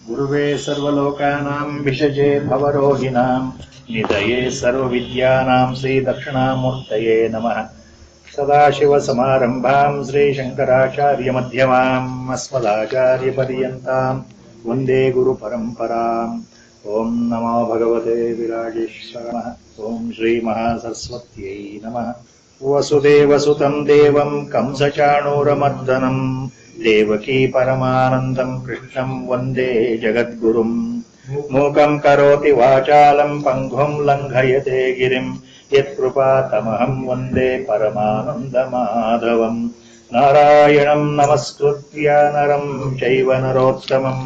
ಗುರುವೇ ಸರ್ವಲೋಕಾನಾಂ ವಿಷಜೇ ಭವರೋಹಿಣಾಂ ನಿಧಯೇ ಸರ್ವವಿದ್ಯಾನಾಂ ಶ್ರೀ ದಕ್ಷಿಣಾಮೂರ್ತಯೇ ನಮಃ. ಸದಾಶಿವಸಮಾರಂಭಾಂ ಶ್ರೀ ಶಂಕರಾಚಾರ್ಯ ಮಧ್ಯಮಾಂ ಅಸ್ಮದಾಚಾರ್ಯ ಪರ್ಯಂತಾಂ ವಂದೇ ಗುರು ಪರಂಪರಾಂ. ಓಂ ನಮೋ ಭಗವತೆ ವಿರಾಜೇಶ್ವರಃ. ಓಂ ಶ್ರೀ ಮಹಾಸರಸ್ವತ್ಯೈ ನಮಃ. ವಸುದೇವಸುತಂ ದೇವಂ ಕಂಸಚಾಣೂರಮರ್ದನಂ ದೇವಕೀ ಪರಮಾನಂದಂ ಕೃಷ್ಣಂ ವಂದೇ ಜಗದ್ಗುರುಂ. ಮೂಕಂ ಕರೋತಿ ವಾಚಾಲಂ ಪಂಗುಂ ಲಂಘಯತೆ ಗಿರಿಂ ಯತ್ಕೃಪಾತಮಹಂ ವಂದೇ ಪರಮಾನಂದಮಾಧವಂ. ನಾರಾಯಣಂ ನಮಸ್ಕೃತ್ಯ ನರಂ ಚೈವ ನರೋತ್ತಮಂ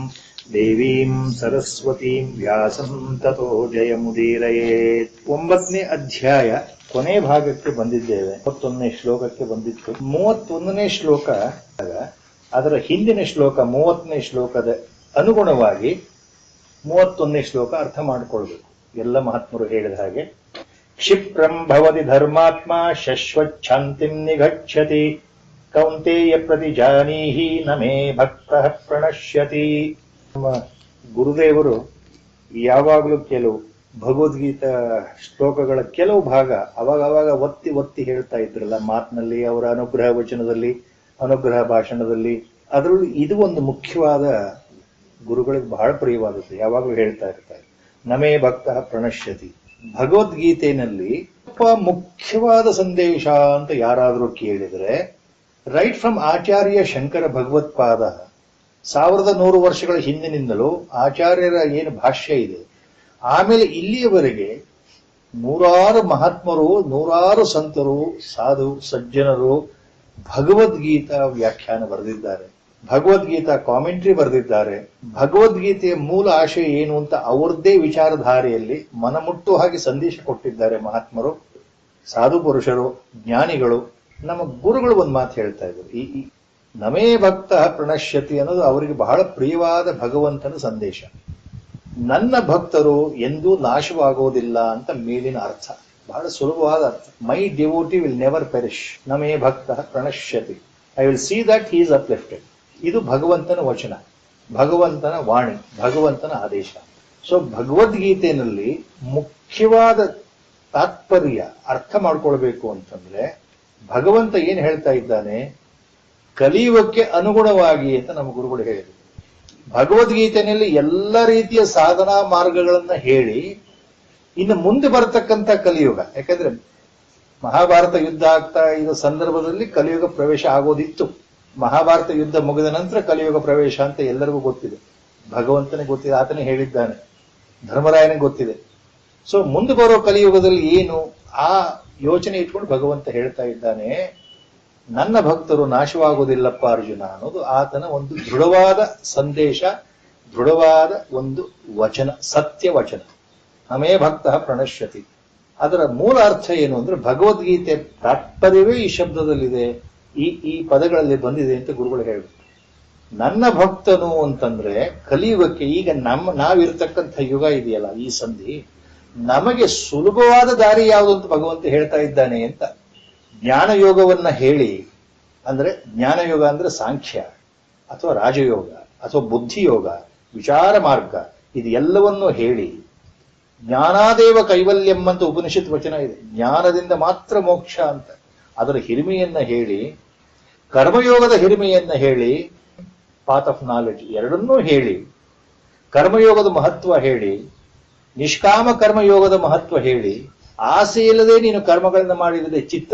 ದೇವೀಂ ಸರಸ್ವತೀಂ ವ್ಯಾಸಂ ತತೋ ಜಯಮುದೀರಯೇತ್. 9ನೇ ಅಧ್ಯಾಯ ಕೊನೆ ಭಾಗಕ್ಕೆ ಬಂದಿದ್ದೇವೆ. 31ನೇ ಶ್ಲೋಕಕ್ಕೆ ಬಂದಿತ್ತು. 31ನೇ ಶ್ಲೋಕ ಅದರ ಹಿಂದಿನ ಶ್ಲೋಕ 30ನೇ ಶ್ಲೋಕದ ಅನುಗುಣವಾಗಿ 31ನೇ ಶ್ಲೋಕ ಅರ್ಥ ಮಾಡಿಕೊಳ್ಬೇಕು. ಎಲ್ಲ ಮಹಾತ್ಮರು ಹೇಳಿದ ಹಾಗೆ, ಕ್ಷಿಪ್ರಂ ಭವತಿ ಧರ್ಮಾತ್ಮ ಶಶ್ವಚ್ಛಾಂತಿಂ ನಿಗಚ್ಚತಿ ಕೌಂತೇಯ ಪ್ರತಿಜಾನೀಹಿ ನಮೇ ಭಕ್ತಃ ಪ್ರಣಶ್ಯತಿ. ನಮ್ಮ ಗುರುದೇವರು ಯಾವಾಗಲೂ ಕೆಲವು ಭಗವದ್ಗೀತಾ ಶ್ಲೋಕಗಳ ಕೆಲವು ಭಾಗ ಅವಾಗ ಒತ್ತಿ ಒತ್ತಿ ಹೇಳ್ತಾ ಇದ್ರಲ್ಲ, ಮಾತಿನಲ್ಲಿ, ಅವರ ಅನುಗ್ರಹ ವಚನದಲ್ಲಿ, ಅನುಗ್ರಹ ಭಾಷಣದಲ್ಲಿ. ಅದರಲ್ಲಿ ಇದು ಒಂದು ಮುಖ್ಯವಾದ, ಗುರುಗಳಿಗೆ ಬಹಳ ಪ್ರಿಯವಾದದ್ದು, ಯಾವಾಗಲೂ ಹೇಳ್ತಾ ಇರ್ತಾರೆ, ನಮೇ ಭಕ್ತಃ ಪ್ರಣಶ್ಯತಿ. ಭಗವದ್ಗೀತೆಯಲ್ಲಿ ಮುಖ್ಯವಾದ ಸಂದೇಶ ಅಂತ ಯಾರಾದರೂ ಕೇಳಿದರೆ, ರೈಟ್ ಫ್ರಮ್ ಆಚಾರ್ಯ ಶಂಕರ ಭಗವತ್ಪಾದ 1100 ವರ್ಷಗಳ ಹಿಂದಿನಿಂದಲೂ ಆಚಾರ್ಯರ ಏನು ಭಾಷ್ಯ ಇದೆ, ಆಮೇಲೆ ಇಲ್ಲಿಯವರೆಗೆ ನೂರಾರು ಮಹಾತ್ಮರು, ನೂರಾರು ಸಂತರು, ಸಾಧು ಸಜ್ಜನರು ಭಗವದ್ಗೀತಾ ವ್ಯಾಖ್ಯಾನ ಬರೆದಿದ್ದಾರೆ, ಭಗವದ್ಗೀತಾ ಕಾಮೆಂಟ್ರಿ ಬರೆದಿದ್ದಾರೆ. ಭಗವದ್ಗೀತೆಯ ಮೂಲ ಆಶಯ ಏನು ಅಂತ ಅವ್ರದ್ದೇ ವಿಚಾರಧಾರೆಯಲ್ಲಿ ಮನಮುಟ್ಟು ಹಾಗೆ ಸಂದೇಶ ಕೊಟ್ಟಿದ್ದಾರೆ ಮಹಾತ್ಮರು, ಸಾಧು ಪುರುಷರು, ಜ್ಞಾನಿಗಳು. ನಮ್ಮ ಗುರುಗಳು ಒಂದು ಮಾತು ಹೇಳ್ತಾ ಇದ್ರು, ಈ ನಮೇ ಭಕ್ತ ಪ್ರಣಶ್ಯತಿ ಅನ್ನೋದು ಅವರಿಗೆ ಬಹಳ ಪ್ರಿಯವಾದ ಭಗವಂತನ ಸಂದೇಶ. ನನ್ನ ಭಕ್ತರು ಎಂದೂ ನಾಶವಾಗೋದಿಲ್ಲ ಅಂತ ಮೇಲಿನ ಅರ್ಥ, ಬಹಳ ಸುಲಭವಾದ ಅರ್ಥ. My devotee will never perish, ನಮೇ ಭಕ್ತ ಪ್ರಣಶ್ಯತಿ, I will see that he is uplifted. ಇದು ಭಗವಂತನ ವಚನ, ಭಗವಂತನ ವಾಣಿ, ಭಗವಂತನ ಆದೇಶ. ಸೊ ಭಗವದ್ಗೀತೆಯಲ್ಲಿ ಮುಖ್ಯವಾದ ತಾತ್ಪರ್ಯ ಅರ್ಥ ಮಾಡ್ಕೊಳ್ಬೇಕು ಅಂತಂದ್ರೆ, ಭಗವಂತ ಏನ್ ಹೇಳ್ತಾ ಇದ್ದಾನೆ, ಕಲಿಯುಗಕ್ಕೆ ಅನುಗುಣವಾಗಿ ಅಂತ ನಮ್ಮ ಗುರುಗಳು ಹೇಳಿದರು. ಭಗವದ್ಗೀತೆಯಲ್ಲಿ ಎಲ್ಲ ರೀತಿಯ ಸಾಧನಾ ಮಾರ್ಗಗಳನ್ನ ಹೇಳಿ, ಇನ್ನು ಮುಂದೆ ಬರತಕ್ಕಂಥ ಕಲಿಯುಗ, ಯಾಕಂದ್ರೆ ಮಹಾಭಾರತ ಯುದ್ಧ ಆಗ್ತಾ ಇರೋ ಸಂದರ್ಭದಲ್ಲಿ ಕಲಿಯುಗ ಪ್ರವೇಶ ಆಗೋದಿತ್ತು. ಮಹಾಭಾರತ ಯುದ್ಧ ಮುಗಿದ ನಂತರ ಕಲಿಯುಗ ಪ್ರವೇಶ ಅಂತ ಎಲ್ಲರಿಗೂ ಗೊತ್ತಿದೆ, ಭಗವಂತನಿಗೆ ಗೊತ್ತಿದೆ, ಆತನೇ ಹೇಳಿದ್ದಾನೆ, ಧರ್ಮರಾಯನಿಗೆ ಗೊತ್ತಿದೆ. ಸೊ ಮುಂದೆ ಬರೋ ಕಲಿಯುಗದಲ್ಲಿ ಏನು, ಆ ಯೋಚನೆ ಇಟ್ಕೊಂಡು ಭಗವಂತ ಹೇಳ್ತಾ ಇದ್ದಾನೆ, ನನ್ನ ಭಕ್ತರು ನಾಶವಾಗುವುದಿಲ್ಲಪ್ಪ ಅರ್ಜುನ ಅನ್ನೋದು ಆತನ ಒಂದು ದೃಢವಾದ ಸಂದೇಶ, ದೃಢವಾದ ಒಂದು ವಚನ, ಸತ್ಯ ವಚನ. ನಮೇ ಭಕ್ತ ಪ್ರಣಶ್ಯತಿ. ಅದರ ಮೂಲ ಅರ್ಥ ಏನು ಅಂದ್ರೆ, ಭಗವದ್ಗೀತೆ ತಾತ್ಪರ್ಯವೇ ಈ ಶಬ್ದದಲ್ಲಿದೆ, ಈ ಪದಗಳಲ್ಲಿ ಬಂದಿದೆ ಅಂತ ಗುರುಗಳು ಹೇಳ್ಬೇಕು. ನನ್ನ ಭಕ್ತನು ಅಂತಂದ್ರೆ ಕಲಿಯುಗಕ್ಕೆ, ಈಗ ನಾವಿರ್ತಕ್ಕಂಥ ಯುಗ ಇದೆಯಲ್ಲ, ಈ ಸಂಧಿ, ನಮಗೆ ಸುಲಭವಾದ ದಾರಿ ಯಾವುದು ಅಂತ ಭಗವಂತ ಹೇಳ್ತಾ ಇದ್ದಾನೆ ಅಂತ. ಜ್ಞಾನಯೋಗವನ್ನ ಹೇಳಿ, ಅಂದ್ರೆ ಜ್ಞಾನಯೋಗ ಅಂದ್ರೆ ಸಾಂಖ್ಯ ಅಥವಾ ರಾಜಯೋಗ ಅಥವಾ ಬುದ್ಧಿಯೋಗ, ವಿಚಾರ ಮಾರ್ಗ, ಇದು ಎಲ್ಲವನ್ನೂ ಹೇಳಿ, ಜ್ಞಾನಾದೇವ ಕೈವಲ್ಯಂ ಅಂತ ಉಪನಿಷತ್ ವಚನ ಇದೆ, ಜ್ಞಾನದಿಂದ ಮಾತ್ರ ಮೋಕ್ಷ ಅಂತ. ಅದರ ಹಿರಿಮೆಯನ್ನ ಹೇಳಿ, ಕರ್ಮಯೋಗದ ಹಿರಿಮೆಯನ್ನ ಹೇಳಿ, ಪಾತ್ ಆಫ್ ನಾಲೆಡ್ಜ್ ಎರಡನ್ನೂ ಹೇಳಿ, ಕರ್ಮಯೋಗದ ಮಹತ್ವ ಹೇಳಿ, ನಿಷ್ಕಾಮ ಕರ್ಮಯೋಗದ ಮಹತ್ವ ಹೇಳಿ, ಆಸೆ ಇಲ್ಲದೆ ನೀನು ಕರ್ಮಗಳನ್ನ ಮಾಡಿದರೆ ಚಿತ್ತ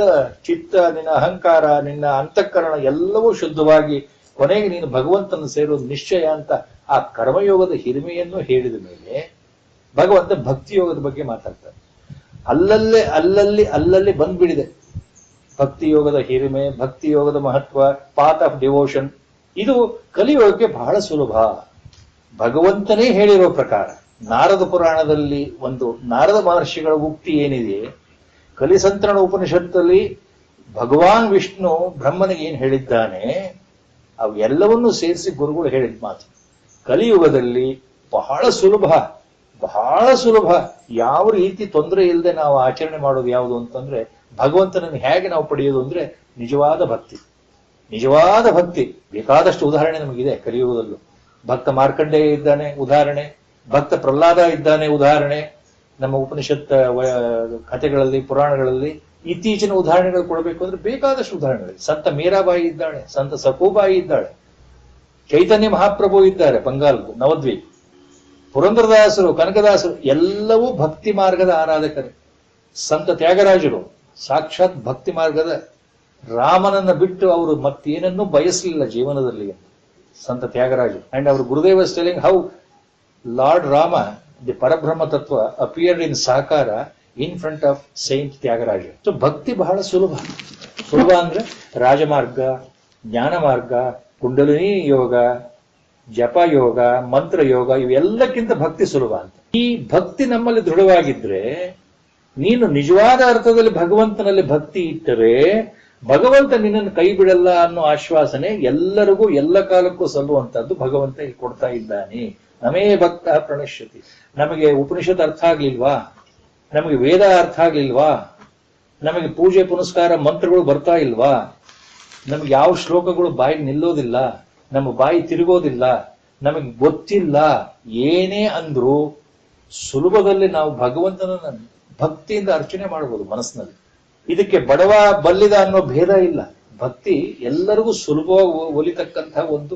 ನಿನ್ನ ಅಹಂಕಾರ, ನಿನ್ನ ಅಂತಃಕರಣ ಎಲ್ಲವೂ ಶುದ್ಧವಾಗಿ ಕೊನೆಗೆ ನೀನು ಭಗವಂತನ ಸೇರೋದು ನಿಶ್ಚಯ ಅಂತ ಆ ಕರ್ಮಯೋಗದ ಹಿರಿಮೆಯನ್ನು ಹೇಳಿದ ಮೇಲೆ ಭಗವಂತ ಭಕ್ತಿಯೋಗದ ಬಗ್ಗೆ ಮಾತಾಡ್ತಾರೆ. ಅಲ್ಲಲ್ಲಿ ಬಂದ್ಬಿಡಿದೆ ಭಕ್ತಿಯೋಗದ ಹಿರಿಮೆ, ಭಕ್ತಿಯೋಗದ ಮಹತ್ವ, ಪಾತ್ ಆಫ್ ಡಿವೋಷನ್. ಇದು ಕಲಿಯೋಗಕ್ಕೆ ಬಹಳ ಸುಲಭ. ಭಗವಂತನೇ ಹೇಳಿರೋ ಪ್ರಕಾರ ನಾರದ ಪುರಾಣದಲ್ಲಿ ಒಂದು ನಾರದ ಮಹರ್ಷಿಗಳ ಉಕ್ತಿ ಏನಿದೆ, ಕಲಿಸಂತ್ರಣ ಉಪನಿಷತ್ತಲ್ಲಿ ಭಗವಾನ್ ವಿಷ್ಣು ಬ್ರಹ್ಮನಿಗೆ ಏನ್ ಹೇಳಿದ್ದಾನೆ, ಅವೆಲ್ಲವನ್ನೂ ಸೇರಿಸಿ ಗುರುಗಳು ಹೇಳಿದ ಮಾತು. ಕಲಿಯುಗದಲ್ಲಿ ಬಹಳ ಸುಲಭ, ಬಹಳ ಸುಲಭ, ಯಾವ ರೀತಿ ತೊಂದರೆ ಇಲ್ಲದೆ ನಾವು ಆಚರಣೆ ಮಾಡೋದು ಯಾವುದು ಅಂತಂದ್ರೆ, ಭಗವಂತನನ್ನು ಹೇಗೆ ನಾವು ಪಡೆಯೋದು ಅಂದ್ರೆ ನಿಜವಾದ ಭಕ್ತಿ. ನಿಜವಾದ ಭಕ್ತಿ ಬೇಕಾದಷ್ಟು ಉದಾಹರಣೆ ನಮಗಿದೆ ಕಲಿಯುಗದಲ್ಲೂ. ಭಕ್ತ ಮಾರ್ಕಂಡೇಯ ಇದ್ದಾನೆ ಉದಾಹರಣೆ, ಭಕ್ತ ಪ್ರಹ್ಲಾದ ಇದ್ದಾನೆ ಉದಾಹರಣೆ. ನಮ್ಮ ಉಪನಿಷತ್ ಕಥೆಗಳಲ್ಲಿ ಪುರಾಣಗಳಲ್ಲಿ ಇತ್ತೀಚಿನ ಉದಾಹರಣೆಗಳು ಕೊಡಬೇಕು ಅಂದ್ರೆ ಬೇಕಾದಷ್ಟು ಉದಾಹರಣೆಗಳು. ಸಂತ ಮೀರಾಬಾಯಿ ಇದ್ದಾಳೆ, ಸಂತ ಸಕೂಬಾಯಿ ಇದ್ದಾಳೆ, ಚೈತನ್ಯ ಮಹಾಪ್ರಭು ಇದ್ದಾರೆ ಬಂಗಾಲ್ದು ನವದ್ವೀಪ್, ಪುರಂದರದಾಸರು, ಕನಕದಾಸರು ಎಲ್ಲವೂ ಭಕ್ತಿ ಮಾರ್ಗದ ಆರಾಧಕರೇ. ಸಂತ ತ್ಯಾಗರಾಜರು ಸಾಕ್ಷಾತ್ ಭಕ್ತಿ ಮಾರ್ಗದ, ರಾಮನನ್ನ ಬಿಟ್ಟು ಅವರು ಮತ್ತೇನನ್ನೂ ಬಯಸಲಿಲ್ಲ ಜೀವನದಲ್ಲಿ ಸಂತ ತ್ಯಾಗರಾಜರು. ಅಂಡ್ ಅವರು Gurudeva telling how Lord Rama the ಪರಬ್ರಹ್ಮ ತತ್ವ ಅಪಿಯರ್ಡ್ ಇನ್ ಸಾಕಾರ in front of saint Tyagaraja. So ಭಕ್ತಿ ಬಹಳ ಸುಲಭ. ಸುಲಭ ಅಂದ್ರೆ ರಾಜಮಾರ್ಗ, ಜ್ಞಾನ ಮಾರ್ಗ, ಕುಂಡಲಿನಿ ಯೋಗ, ಜಪ ಯೋಗ, ಮಂತ್ರ ಯೋಗ, ಇವೆಲ್ಲಕ್ಕಿಂತ ಭಕ್ತಿ ಸುಲಭ ಅಂತ. ಈ ಭಕ್ತಿ ನಮ್ಮಲ್ಲಿ ದೃಢವಾಗಿದ್ರೆ, ನೀನು ನಿಜವಾದ ಅರ್ಥದಲ್ಲಿ ಭಗವಂತನಲ್ಲಿ ಭಕ್ತಿ ಇಟ್ಟರೆ ಭಗವಂತ ನಿನ್ನನ್ನು ಕೈ ಬಿಡಲ್ಲ ಅನ್ನೋ ಆಶ್ವಾಸನೆ ಎಲ್ಲರಿಗೂ ಎಲ್ಲ ಕಾಲಕ್ಕೂ ಸಲ್ಲುವಂತದ್ದು ಭಗವಂತ ಇಲ್ಲಿ ಕೊಡ್ತಾ ಇದ್ದಾನೆ. ನಮೇ ಭಕ್ತ ಪ್ರಣಶ್ಯತಿ. ನಮಗೆ ಉಪನಿಷತ್ ಅರ್ಥ ಆಗ್ಲಿಲ್ವಾ, ನಮಗೆ ವೇದ ಅರ್ಥ ಆಗ್ಲಿಲ್ವಾ, ನಮಗೆ ಪೂಜೆ ಪುನಸ್ಕಾರ ಮಂತ್ರಗಳು ಬರ್ತಾ ಇಲ್ವಾ, ನಮ್ಗೆ ಯಾವ ಶ್ಲೋಕಗಳು ಬಾಯಿಗೆ ನಿಲ್ಲೋದಿಲ್ಲ, ನಮ್ಮ ಬಾಯಿ ತಿರುಗೋದಿಲ್ಲ, ನಮಗೆ ಗೊತ್ತಿಲ್ಲ, ಏನೇ ಅಂದ್ರೂ ಸುಲಭದಲ್ಲಿ ನಾವು ಭಗವಂತನ ಭಕ್ತಿಯಿಂದ ಅರ್ಚನೆ ಮಾಡಬಹುದು ಮನಸ್ಸಿನಲ್ಲಿ. ಇದಕ್ಕೆ ಬಡವ ಬಲ್ಲಿದ ಅನ್ನೋ ಭೇದ ಇಲ್ಲ. ಭಕ್ತಿ ಎಲ್ಲರಿಗೂ ಸುಲಭವಾಗಿ ಒಲಿತಕ್ಕಂತಹ ಒಂದು,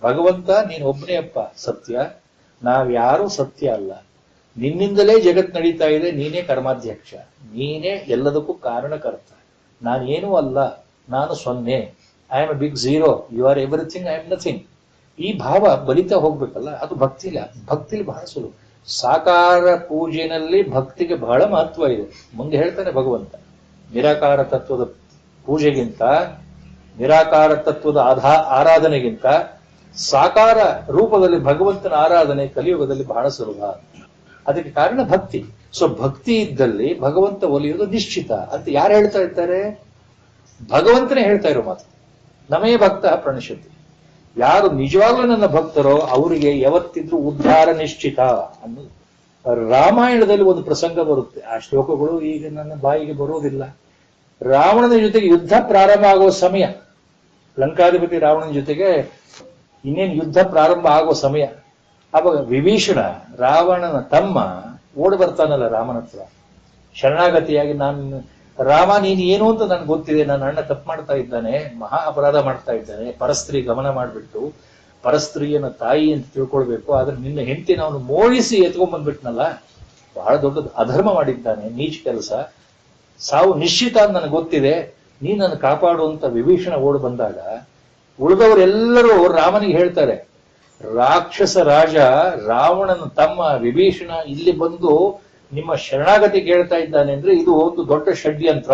ಭಗವಂತ ನೀನು ಒಬ್ಬನೇ ಅಪ್ಪ ಸತ್ಯ, ನಾವ್ಯಾರೂ ಸತ್ಯ ಅಲ್ಲ, ನಿನ್ನಿಂದಲೇ ಜಗತ್ ನಡೀತಾ ಇದೆ, ನೀನೇ ಕರ್ಮಾಧ್ಯಕ್ಷ, ನೀನೇ ಎಲ್ಲದಕ್ಕೂ ಕಾರಣಕರ್ತ, ನಾನೇನೂ ಅಲ್ಲ, ನಾನು ಸೊನ್ನೆ, I am a big zero, you are everything, I am nothing. ಈ ಭಾವ ಬಲಿತಾ ಹೋಗ್ಬೇಕಲ್ಲ, ಅದು ಭಕ್ತಿಲ್ಲ. ಭಕ್ತಿಲಿ ಬಹಳ ಸುಲಭ. ಸಾಕಾರ ಪೂಜೆನಲ್ಲಿ ಭಕ್ತಿಗೆ ಬಹಳ ಮಹತ್ವ ಇದೆ. ಮುಂದೆ ಹೇಳ್ತಾನೆ ಭಗವಂತ, ನಿರಾಕಾರ ತತ್ವದ ಪೂಜೆಗಿಂತ, ನಿರಾಕಾರ ತತ್ವದ ಆರಾಧನೆಗಿಂತ ಸಾಕಾರ ರೂಪದಲ್ಲಿ ಭಗವಂತನ ಆರಾಧನೆ ಕಲಿಯುಗದಲ್ಲಿ ಬಹಳ ಸುಲಭ. ಅದಕ್ಕೆ ಕಾರಣ ಭಕ್ತಿ. ಸೊ ಭಕ್ತಿ ಇದ್ದಲ್ಲಿ ಭಗವಂತ ಒಲಿಯೋದು ನಿಶ್ಚಿತ ಅಂತ ಯಾರು ಹೇಳ್ತಾ ಇರ್ತಾರೆ? ಭಗವಂತನೇ ಹೇಳ್ತಾ ಇರೋ ಮಾತು. ನಮೇ ಭಕ್ತ ಪ್ರಣಶ್ಯತಿ. ಯಾರು ನಿಜವಾಗ್ಲೂ ನನ್ನ ಭಕ್ತರೋ ಅವರಿಗೆ ಯಾವತ್ತಿದ್ರೂ ಉದ್ಧಾರ ನಿಶ್ಚಿತ ಅನ್ನೋದು. ರಾಮಾಯಣದಲ್ಲಿ ಒಂದು ಪ್ರಸಂಗ ಬರುತ್ತೆ, ಆ ಶ್ಲೋಕಗಳು ಈಗ ನನ್ನ ಬಾಯಿಗೆ ಬರೋದಿಲ್ಲ. ರಾವಣನ ಜೊತೆಗೆ ಯುದ್ಧ ಪ್ರಾರಂಭ ಆಗೋ ಸಮಯ, ಲಂಕಾಧಿಪತಿ ರಾವಣನ ಜೊತೆಗೆ ಇನ್ನೇನು ಯುದ್ಧ ಪ್ರಾರಂಭ ಆಗೋ ಸಮಯ. ಅವಾಗ ವಿಭೀಷಣ ರಾವಣನ ತಮ್ಮ ಓಡಿ ಬರ್ತಾನಲ್ಲ ರಾಮನ ಹತ್ರ ಶರಣಾಗತಿಯಾಗಿ, ನಾನು ರಾಮ ನೀನು ಏನು ಅಂತ ನನ್ಗೆ ಗೊತ್ತಿದೆ, ನನ್ನ ಅಣ್ಣ ತಪ್ಪು ಮಾಡ್ತಾ ಇದ್ದಾನೆ, ಮಹಾ ಅಪರಾಧ ಮಾಡ್ತಾ ಇದ್ದಾನೆ, ಪರಸ್ತ್ರೀ ಗಮನ ಮಾಡಿಬಿಟ್ಟು ಪರಸ್ತ್ರೀಯನ ತಾಯಿ ಅಂತ ತಿಳ್ಕೊಳ್ಬೇಕು, ಆದ್ರೆ ನಿನ್ನ ಹೆಂಡತಿನ ಅವನು ಮೋಹಿಸಿ ಎತ್ಕೊಂಡ್ ಬಂದ್ಬಿಟ್ನಲ್ಲ, ಬಹಳ ದೊಡ್ಡದು ಅಧರ್ಮ ಮಾಡಿದ್ದಾನೆ, ನೀಚ ಕೆಲಸ, ಸಾವು ನಿಶ್ಚಿತ ಅಂತ ನನಗೆ ಗೊತ್ತಿದೆ, ನೀ ನನ್ನ ಕಾಪಾಡುವಂತ ವಿಭೀಷಣ ಓಡ್ ಬಂದಾಗ ಉಳಿದವರೆಲ್ಲರೂ ರಾಮನಿಗೆ ಹೇಳ್ತಾರೆ, ರಾಕ್ಷಸ ರಾಜ ರಾವಣನ ತಮ್ಮ ವಿಭೀಷಣ ಇಲ್ಲಿ ಬಂದು ನಿಮ್ಮ ಶರಣಾಗತಿ ಕೇಳ್ತಾ ಇದ್ದಾನೆ ಅಂದ್ರೆ ಇದು ಒಂದು ದೊಡ್ಡ ಷಡ್ಯಂತ್ರ,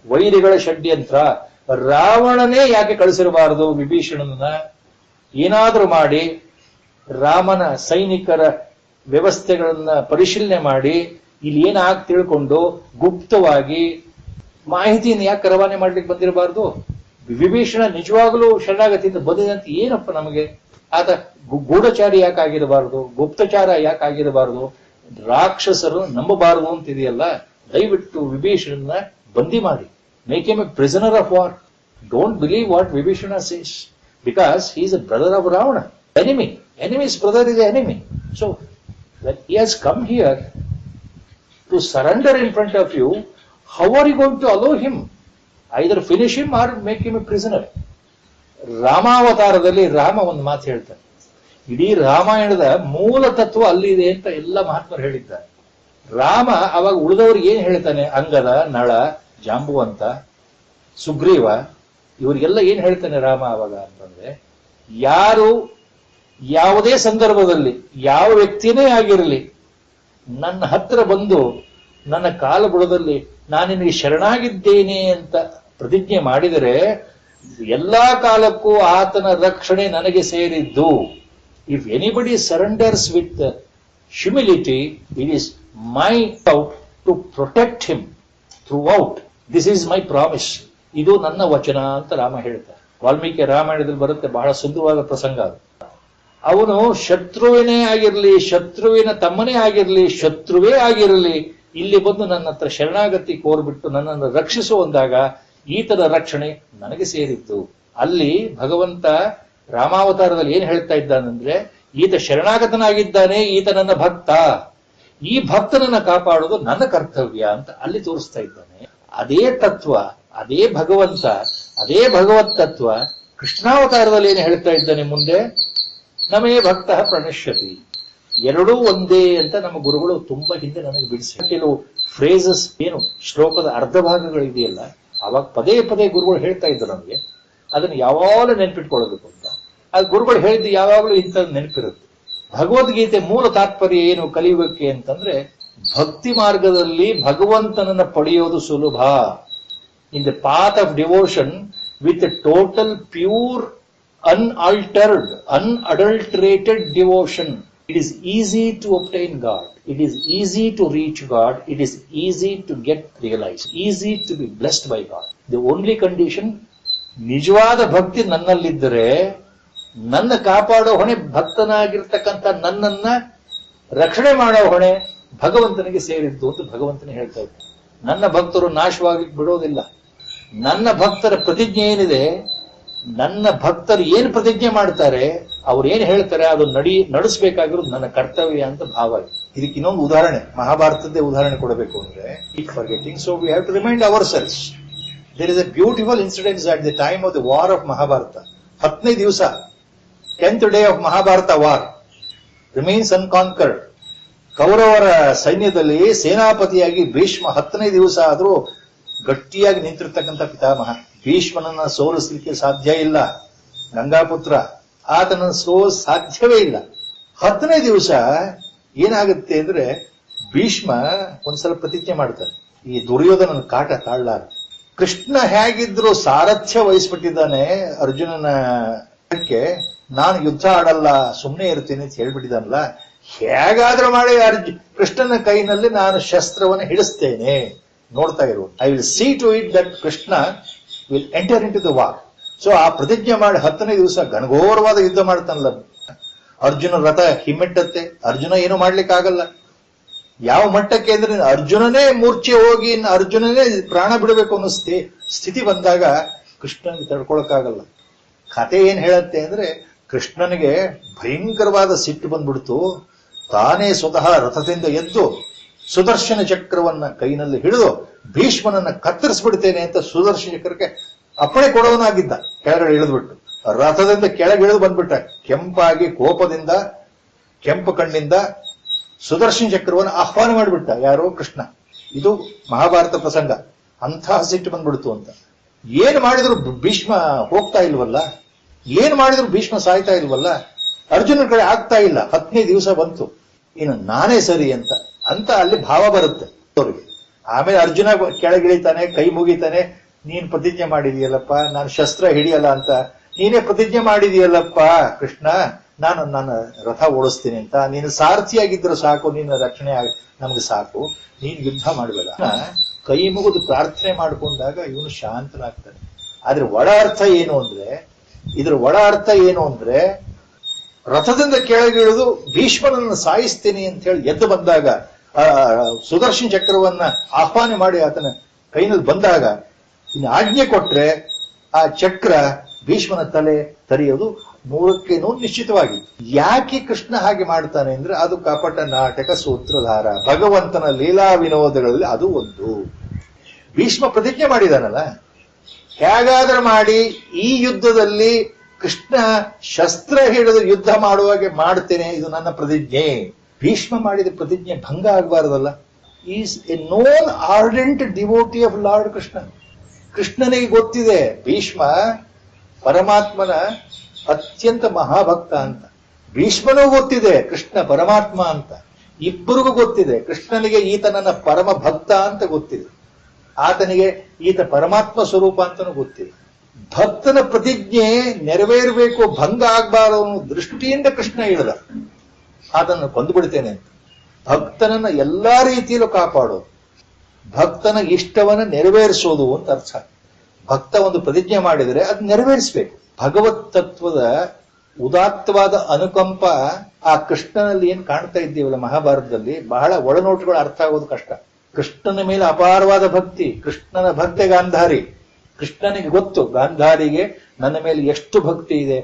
ವೈರಿಗಳ ಷಡ್ಯಂತ್ರ. ರಾವಣನೇ ಯಾಕೆ ಕಳಿಸಿರಬಾರದು ವಿಭೀಷಣನ? ಏನಾದ್ರೂ ಮಾಡಿ ರಾಮನ ಸೈನಿಕರ ವ್ಯವಸ್ಥೆಗಳನ್ನ ಪರಿಶೀಲನೆ ಮಾಡಿ ಇಲ್ಲಿ ಏನಾಗ್ ತಿಳ್ಕೊಂಡು ಗುಪ್ತವಾಗಿ ಮಾಹಿತಿಯನ್ನು ಯಾಕೆ ರವಾನೆ ಮಾಡ್ಲಿಕ್ಕೆ ಬಂದಿರಬಾರ್ದು? ವಿಭೀಷಣ ನಿಜವಾಗ್ಲೂ ಶರಣಾಗತಿಯಿಂದ ಬಂದಿದಂತ ಏನಪ್ಪ ನಮಗೆ? ಆತ ಗೂಢಚಾರಿ ಯಾಕಾಗಿರಬಾರದು? ಗುಪ್ತಚಾರ ಯಾಕಾಗಿರಬಾರದು? ರಾಕ್ಷಸರು ನಂಬಬಾರದು ಅಂತಿದೆಯಲ್ಲ, ದಯವಿಟ್ಟು ವಿಭೀಷಣನ ಬಂದಿ ಮಾಡಿ, make him A prisoner of war. Don't believe what Vibhishana says, because he is A brother of Ravana, enemy. Enemy's brother is an enemy. So when he has come here to surrender in front of you, how are you going to allow him? Either finish him or make him a prisoner. ರಾಮಾವತಾರದಲ್ಲಿ ರಾಮ ಒಂದು ಮಾತು ಹೇಳ್ತಾನೆ, ಇಡೀ ರಾಮಾಯಣದ ಮೂಲ ತತ್ವ ಅಲ್ಲಿದೆ ಅಂತ ಎಲ್ಲ ಮಹಾತ್ಮರು ಹೇಳಿದ್ದಾರೆ. ರಾಮ ಅವಾಗ ಉಳಿದವ್ರಿಗೆ ಏನ್ ಹೇಳ್ತಾನೆ? ಅಂಗದ, ನಳ, ಜಾಂಬುವಂತ, ಸುಗ್ರೀವ, ಇವರಿಗೆಲ್ಲ ಏನ್ ಹೇಳ್ತಾನೆ ರಾಮ ಅವಾಗ ಅಂತಂದ್ರೆ, ಯಾರು ಯಾವುದೇ ಸಂದರ್ಭದಲ್ಲಿ ಯಾವ ವ್ಯಕ್ತಿನೇ ಆಗಿರಲಿ ನನ್ನ ಹತ್ರ ಬಂದು ನನ್ನ ಕಾಲ ಬುಡದಲ್ಲಿ ನಾನು ನಿನಗೆ ಶರಣಾಗಿದ್ದೇನೆ ಅಂತ ಪ್ರತಿಜ್ಞೆ ಮಾಡಿದರೆ ಎಲ್ಲಾ ಕಾಲಕ್ಕೂ ಆತನ ರಕ್ಷಣೆ ನನಗೆ ಸೇರಿದ್ದು. If anybody surrenders with humility, it is my out to protect him throughout. This is my promise. ಇದು ನನ್ನ ವಚನ ಅಂತ ರಾಮ ಹೇಳ್ತಾರೆ. ವಾಲ್ಮೀಕಿ ರಾಮಾಯಣದಲ್ಲಿ ಬರುತ್ತೆ, ಬಹಳ ಸುಂದರವಾದ ಪ್ರಸಂಗ ಅದು. ಅವನು ಶತ್ರುವಿನೇ ಆಗಿರ್ಲಿ, ಶತ್ರುವಿನ ತಮ್ಮನೇ ಆಗಿರ್ಲಿ, ಶತ್ರುವೇ ಆಗಿರಲಿ, ಇಲ್ಲಿ ಬಂದು ನನ್ನ ಹತ್ರ ಶರಣಾಗತಿ ಕೋರ್ಬಿಟ್ಟು ನನ್ನನ್ನು ರಕ್ಷಿಸುವಂದಾಗ ಈತನ ರಕ್ಷಣೆ ನನಗೆ ಸೇರಿದ್ದು. ಅಲ್ಲಿ ಭಗವಂತ ರಾಮಾವತಾರದಲ್ಲಿ ಏನ್ ಹೇಳ್ತಾ ಇದ್ದಾನಂದ್ರೆ, ಈತ ಶರಣಾಗತನಾಗಿದ್ದಾನೆ, ಈತ ನನ್ನ ಭಕ್ತ, ಈ ಭಕ್ತನನ್ನ ಕಾಪಾಡೋದು ನನ್ನ ಕರ್ತವ್ಯ ಅಂತ ಅಲ್ಲಿ ತೋರಿಸ್ತಾ ಇದ್ದಾನೆ. ಅದೇ ತತ್ವ, ಅದೇ ಭಗವಂತ, ಅದೇ ಭಗವತ್ ತತ್ವ ಕೃಷ್ಣಾವತಾರದಲ್ಲಿ ಏನು ಹೇಳ್ತಾ ಇದ್ದಾನೆ ಮುಂದೆ, ನಮೇ ಭಕ್ತ ಪ್ರಣಶ್ಯತಿ. ಎರಡೂ ಒಂದೇ ಅಂತ ನಮ್ಮ ಗುರುಗಳು ತುಂಬಾ ಹಿಂದೆ ನಮಗೆ ಬಿಡಿಸಿ ಕೆಲವು ಫ್ರೇಸಸ್, ಏನು ಶ್ಲೋಕದ ಅರ್ಧ ಭಾಗಗಳಿದೆಯಲ್ಲ, ಅವಾಗ ಪದೇ ಪದೇ ಗುರುಗಳು ಹೇಳ್ತಾ ಇದ್ರು ನಮಗೆ, ಅದನ್ನು ಯಾವಾಗಲೂ ನೆನ್ಪಿಟ್ಕೊಳ್ಬೇಕು ಅಂತ. ಅದು ಗುರುಗಳು ಹೇಳಿದ್ದು ಯಾವಾಗಲೂ ಇಂಥದ್ದು ನೆನಪಿರುತ್ತೆ. ಭಗವದ್ಗೀತೆ ಮೂಲ ತಾತ್ಪರ್ಯ ಏನು ಕಲಿಯುಗಕ್ಕೆ ಅಂತಂದ್ರೆ, ಭಕ್ತಿ ಮಾರ್ಗದಲ್ಲಿ ಭಗವಂತನನ್ನ ಪಡೆಯೋದು ಸುಲಭ. In the path of devotion with total pure unaltered, unadulterated devotion, it is easy to obtain God. It is easy to reach God. It is easy to get realized. Easy to be blessed by God. The only condition, ನಿಜವಾದ ಭಕ್ತಿ ನನ್ನಲ್ಲಿದ್ದರೆ, ನನ್ನ ಕಾಪಾಡೋ ಹೊಣೆ ಭಕ್ತನಾಗಿರ್ತಕ್ಕಂಥ ನನ್ನನ್ನ ರಕ್ಷಣೆ ಮಾಡೋ ಹೊಣೆ ಭಗವಂತನಿಗೆ ಸೇರಿದ್ದು ಅಂತ ಭಗವಂತನೇ ಹೇಳ್ತಾ ಇದ್ದ. ನನ್ನ ಭಕ್ತರು ನಾಶವಾಗ್ಲಿಕ್ಕೆ ಬಿಡೋದಿಲ್ಲ. ನನ್ನ ಭಕ್ತರ ಪ್ರತಿಜ್ಞೆ ಏನಿದೆ, ನನ್ನ ಭಕ್ತರು ಏನು ಪ್ರತಿಜ್ಞೆ ಮಾಡ್ತಾರೆ, ಅವ್ರು ಏನ್ ಹೇಳ್ತಾರೆ ಅದು ನಡೆಸಬೇಕಾಗಿರೋದು ನನ್ನ ಕರ್ತವ್ಯ ಅಂತ ಭಾವ. ಇದಕ್ಕೆ ಇನ್ನೊಂದು ಉದಾಹರಣೆ, ಮಹಾಭಾರತದ್ದೇ ಉದಾಹರಣೆ ಕೊಡಬೇಕು ಅಂದ್ರೆ, keep forgetting, so we have to remind ourselves. There is a beautiful incidents at the time of the war of Mahabharata. 10ನೇ ದಿವಸ, 10th day of Mahabharata war remains unconquered. ಕೌರವರ ಸೈನ್ಯದಲ್ಲಿ ಸೇನಾಪತಿಯಾಗಿ ಭೀಷ್ಮ 10ನೇ ದಿವಸ ಆದ್ರೂ ಗಟ್ಟಿಯಾಗಿ ನಿಂತಿರ್ತಕ್ಕಂಥ ಪಿತಾಮಹ. ಭೀಷ್ಮನನ್ನ ಸೋಲಿಸಲಿಕ್ಕೆ ಸಾಧ್ಯ ಇಲ್ಲ, ಗಂಗಾಪುತ್ರ, ಆತನನ್ನು ಸಾಧ್ಯವೇ ಇಲ್ಲ. 10ನೇ ದಿವಸ ಏನಾಗುತ್ತೆ ಅಂದ್ರೆ, ಭೀಷ್ಮ ಒಂದ್ಸಲ ಪ್ರತಿಜ್ಞೆ ಮಾಡ್ತಾನೆ, ಈ ದುರ್ಯೋಧನನ ಕಾಟ ತಾಳ್ಲಾರ. ಕೃಷ್ಣ ಹೇಗಿದ್ರು ಸಾರಥ್ಯ ವಹಿಸ್ಬಿಟ್ಟಿದ್ದಾನೆ ಅರ್ಜುನನ, ನಾನು ಯುದ್ಧ ಆಡಲ್ಲ, ಸುಮ್ಮನೆ ಇರ್ತೀನಿ ಅಂತ ಹೇಳ್ಬಿಟ್ಟಿದ್ದಾನಲ್ಲ, ಹೇಗಾದ್ರೂ ಮಾಡಿ ಕೃಷ್ಣನ ಕೈನಲ್ಲಿ ನಾನು ಶಸ್ತ್ರವನ್ನು ಹಿಡಿಸ್ತೇನೆ, ನೋಡ್ತಾ ಇರು. I will see to it that Krishna will enter into the war. So ಆ ಪ್ರತಿಜ್ಞೆ ಮಾಡಿ 10ನೇ ದಿವಸ ಘನಘೋರವಾದ ಯುದ್ಧ ಮಾಡ್ತಾನಲ್ಲ. ಅರ್ಜುನ ರಥ ಹಿಮ್ಮೆಟ್ಟತ್ತೆ, ಅರ್ಜುನ ಏನು ಮಾಡ್ಲಿಕ್ಕೆ ಆಗಲ್ಲ. ಯಾವ ಮಟ್ಟಕ್ಕೆ ಅಂದ್ರೆ, ಅರ್ಜುನನೇ ಮೂರ್ಛೆ ಹೋಗಿ ಅರ್ಜುನನೇ ಪ್ರಾಣ ಬಿಡಬೇಕು ಅನ್ನೋ ಸ್ಥಿತಿ ಬಂದಾಗ ಕೃಷ್ಣನಿಗೆ ತಡ್ಕೊಳಕ್ಕಾಗಲ್ಲ. ಕತೆ ಏನ್ ಹೇಳತ್ತೆ ಅಂದ್ರೆ, ಕೃಷ್ಣನಿಗೆ ಭಯಂಕರವಾದ ಸಿಟ್ಟು ಬಂದ್ಬಿಡ್ತು. ತಾನೇ ಸ್ವತಃ ರಥದಿಂದ ಎದ್ದು ಸುದರ್ಶನ ಚಕ್ರವನ್ನ ಕೈನಲ್ಲಿ ಹಿಡಿದು ಭೀಷ್ಮನನ್ನ ಕತ್ತರಿಸ್ಬಿಡ್ತೇನೆ ಅಂತ ಸುದರ್ಶನ ಚಕ್ರಕ್ಕೆ ಅಪ್ಪಣೆ ಕೊಡೋನಾಗಿದ್ದ. ಕೆಳಗಡೆ ಇಳಿದ್ಬಿಟ್ಟು ರಥದಿಂದ ಕೆಳಗೆ ಇಳಿದು ಬಂದ್ಬಿಟ್ಟ. ಕೆಂಪಾಗಿ ಕೋಪದಿಂದ, ಕೆಂಪು ಕಣ್ಣಿಂದ ಸುದರ್ಶನ ಚಕ್ರವನ್ನು ಆಹ್ವಾನ ಮಾಡಿಬಿಟ್ಟ. ಯಾರೋ ಕೃಷ್ಣ. ಇದು ಮಹಾಭಾರತ ಪ್ರಸಂಗ. ಅಂತಹ ಸಿಟ್ಟು ಬಂದ್ಬಿಡ್ತು ಅಂತ. ಏನ್ ಮಾಡಿದ್ರು ಭೀಷ್ಮ ಹೋಗ್ತಾ ಇಲ್ವಲ್ಲ, ಏನ್ ಮಾಡಿದ್ರು ಭೀಷ್ಮ ಸಾಯ್ತಾ ಇಲ್ವಲ್ಲ, ಅರ್ಜುನ ಕಡೆ ಆಗ್ತಾ ಇಲ್ಲ. 10ನೇ ದಿವಸ ಬಂತು, ಇನ್ನು ನಾನೇ ಸರಿ ಅಂತ ಅಲ್ಲಿ ಭಾವ ಬರುತ್ತೆ ಅವ್ರಿಗೆ. ಆಮೇಲೆ ಅರ್ಜುನ ಕೆಳಗಿಳಿತಾನೆ, ಕೈ ಮುಗಿತಾನೆ, ನೀನ್ ಪ್ರತಿಜ್ಞೆ ಮಾಡಿದೀಯಲ್ಲಪ್ಪ, ನಾನು ಶಸ್ತ್ರ ಹಿಡಿಯಲ್ಲ ಅಂತ ನೀನೇ ಪ್ರತಿಜ್ಞೆ ಮಾಡಿದೀಯಲ್ಲಪ್ಪ ಕೃಷ್ಣ, ನಾನು ರಥ ಓಡಿಸ್ತೀನಿ ಅಂತ. ನೀನು ಸಾರಥಿಯಾಗಿದ್ರು ಸಾಕು, ನೀನು ರಕ್ಷಣೆ ನಮ್ಗೆ ಸಾಕು, ನೀನ್ ಯುದ್ಧ ಮಾಡಬೇಡ. ಕೈ ಮುಗಿದು ಪ್ರಾರ್ಥನೆ ಮಾಡ್ಕೊಂಡಾಗ ಇವನು ಶಾಂತನಾಗ್ತಾನೆ. ಆದ್ರೆ ಒಳ ಅರ್ಥ ಏನು ಅಂದ್ರೆ, ಇದ್ರ ಒಳ ಅರ್ಥ ಏನು ಅಂದ್ರೆ, ರಥದಿಂದ ಕೆಳಗಿಳಿದು ಭೀಷ್ಮನನ್ನು ಸಾಯಿಸ್ತೀನಿ ಅಂತ ಹೇಳಿ ಎದ್ದು ಬಂದಾಗ, ಸುದರ್ಶನ ಚಕ್ರವನ್ನ ಆಹ್ವಾನ ಮಾಡಿ ಆತನ ಕೈನಲ್ಲಿ ಬಂದಾಗ, ಇನ್ನು ಆಜ್ಞೆ ಕೊಟ್ರೆ ಆ ಚಕ್ರ ಭೀಷ್ಮನ ತಲೆ ತರಿಯೋದು 100ಕ್ಕೆ 100 ನಿಶ್ಚಿತವಾಗಿ. ಯಾಕೆ ಕೃಷ್ಣ ಹಾಗೆ ಮಾಡ್ತಾನೆ ಅಂದ್ರೆ, ಅದು ಕಪಟ ನಾಟಕ ಸೂತ್ರಧಾರ, ಭಗವಂತನ ಲೀಲಾ ವಿನೋದಗಳಲ್ಲಿ ಅದು ಒಂದು. ಭೀಷ್ಮ ಪ್ರತಿಜ್ಞೆ ಮಾಡಿದಾನಲ್ಲ, ಹೇಗಾದ್ರೂ ಮಾಡಿ ಈ ಯುದ್ಧದಲ್ಲಿ ಕೃಷ್ಣ ಶಸ್ತ್ರ ಹಿಡಿದು ಯುದ್ಧ ಮಾಡುವಾಗೆ ಮಾಡ್ತೇನೆ, ಇದು ನನ್ನ ಪ್ರತಿಜ್ಞೆ. ಭೀಷ್ಮ ಮಾಡಿದ ಪ್ರತಿಜ್ಞೆ ಭಂಗ ಆಗಬಾರದಲ್ಲ. Is a known ardent devotee of lord Krishna. ಕೃಷ್ಣನಿಗೆ ಗೊತ್ತಿದೆ ಭೀಷ್ಮ ಪರಮಾತ್ಮನ ಅತ್ಯಂತ ಮಹಾಭಕ್ತ ಅಂತ. ಭೀಷ್ಮನೂ ಗೊತ್ತಿದೆ ಕೃಷ್ಣ ಪರಮಾತ್ಮ ಅಂತ. ಇಬ್ಬರಿಗೂ ಗೊತ್ತಿದೆ. ಕೃಷ್ಣನಿಗೆ ಈತ ನನ್ನ ಪರಮ ಭಕ್ತ ಅಂತ ಗೊತ್ತಿದೆ, ಆತನಿಗೆ ಈತ ಪರಮಾತ್ಮ ಸ್ವರೂಪ ಅಂತನೂ ಗೊತ್ತಿದೆ. ಭಕ್ತನ ಪ್ರತಿಜ್ಞೆ ನೆರವೇರಬೇಕು, ಭಂಗ ಆಗ್ಬಾರದು ಅನ್ನೋ ದೃಷ್ಟಿಯಿಂದ ಕೃಷ್ಣ ಹೇಳಿದ, ಆತನ್ನು ಕೊಂದುಬಿಡ್ತೇನೆ ಅಂತ. ಭಕ್ತನನ್ನ ಎಲ್ಲಾ ರೀತಿಯಲ್ಲೂ ಕಾಪಾಡೋದು, ಭಕ್ತನ ಇಷ್ಟವನ್ನ ನೆರವೇರಿಸೋದು ಅಂತ ಅರ್ಥ. ಭಕ್ತ ಒಂದು ಪ್ರತಿಜ್ಞೆ ಮಾಡಿದರೆ ಅದು ನೆರವೇರಿಸಬೇಕು. ಭಗವತ್ ತತ್ವದ ಉದಾತ್ತವಾದ ಅನುಕಂಪ ಆ ಕೃಷ್ಣನಲ್ಲಿ ಏನ್ ಕಾಣ್ತಾ ಇದ್ದೀವಲ್ಲ ಮಹಾಭಾರತದಲ್ಲಿ, ಬಹಳ ಒಳನೋಟಗಳು ಅರ್ಥ ಆಗೋದು ಕಷ್ಟ. ಕೃಷ್ಣನ ಮೇಲೆ ಅಪಾರವಾದ ಭಕ್ತಿ. ಕೃಷ್ಣನ ಭಕ್ತೆ ಗಾಂಧಾರಿ. ಕೃಷ್ಣನಿಗೆ ಗೊತ್ತು ಗಾಂಧಾರಿಗೆ ನನ್ನ ಮೇಲೆ ಎಷ್ಟು ಭಕ್ತಿ ಇದೆ.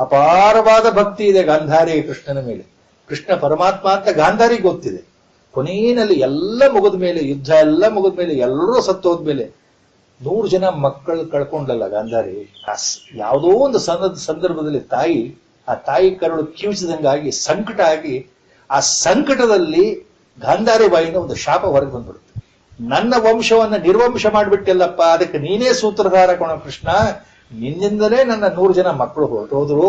ಅಪಾರವಾದ ಭಕ್ತಿ ಇದೆ ಗಾಂಧಾರಿ ಕೃಷ್ಣನ ಮೇಲೆ. ಕೃಷ್ಣ ಪರಮಾತ್ಮ ಅಂತ ಗಾಂಧಾರಿಗೆ ಗೊತ್ತಿದೆ. ಕೊನೆಯಲ್ಲಿ ಎಲ್ಲ ಮುಗಿದ ಮೇಲೆ, ಯುದ್ಧ ಎಲ್ಲ ಮುಗಿದ ಮೇಲೆ, ಎಲ್ಲರೂ ಸತ್ತೋದ್ಮೇಲೆ 100 ಜನ ಮಕ್ಕಳು ಕಳ್ಕೊಂಡಲ್ಲ ಗಾಂಧಾರಿ. ಯಾವುದೋ ಒಂದು ಸಂದರ್ಭದಲ್ಲಿ ಆ ತಾಯಿ ಕರಳು ಕಿವಿಸಿದಂಗಾಗಿ ಸಂಕಟ ಆಗಿ, ಆ ಸಂಕಟದಲ್ಲಿ ಗಾಂಧಾರಿ ಬಾಯಿನ ಒಂದು ಶಾಪ ಹೊರಗೆ ಬಂದ್ಬಿಡುತ್ತೆ. ನನ್ನ ವಂಶವನ್ನ ನಿರ್ವಂಶ ಮಾಡ್ಬಿಟ್ಟಿಲ್ಲಪ್ಪ, ಅದಕ್ಕೆ ನೀನೇ ಸೂತ್ರಧಾರ ಕೊಣ ಕೃಷ್ಣ, ನಿನ್ನಿಂದಲೇ ನನ್ನ 100 ಜನ ಮಕ್ಕಳು ಹೊರಟೋದ್ರು,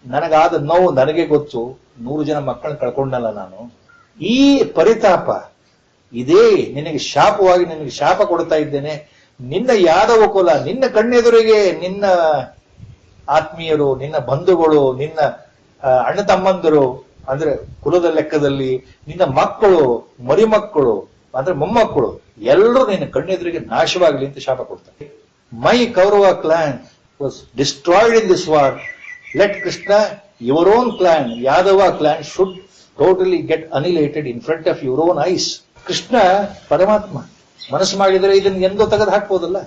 ನನಗಾದ ನೋವು ನನಗೆ ಗೊತ್ತು, 100 ಜನ ಮಕ್ಕಳನ್ನ ಕಳ್ಕೊಂಡಲ್ಲ ನಾನು. ಈ ಪರಿತಾಪ ಇದೇ ನಿನಗೆ ಶಾಪವಾಗಿ, ನಿನಗೆ ಶಾಪ ಕೊಡ್ತಾ ಇದ್ದೇನೆ. ನಿನ್ನ ಯಾದವ ಕುಲ, ನಿನ್ನ ಕಣ್ಣೆದುರಿಗೆ ನಿನ್ನ ಆತ್ಮೀಯರು, ನಿನ್ನ ಬಂಧುಗಳು, ನಿನ್ನ ಅಣ್ಣ ತಮ್ಮಂದರು ಅಂದ್ರೆ ಕುಲದ ಲೆಕ್ಕದಲ್ಲಿ, ನಿನ್ನ ಮಕ್ಕಳು, ಮರಿಮಕ್ಕಳು ಅಂದ್ರೆ ಮೊಮ್ಮಕ್ಕಳು ಎಲ್ಲರೂ ನಿನ್ನ ಕಣ್ಣೆದುರಿಗೆ ನಾಶವಾಗಲಿ ಅಂತ ಶಾಪ ಕೊಡ್ತಾರೆ. My Kaurava clan was destroyed in this war. Let Krishna your own clan, Yadava clan should totally get annihilated in front of your own eyes. Krishna ಪರಮಾತ್ಮ ಮನಸ್ಸು ಮಾಡಿದರೆ ಇದನ್ನು ಎಂದೋ ತೆಗೆದು ಹಾಕ್ಬೋದಲ್ಲ.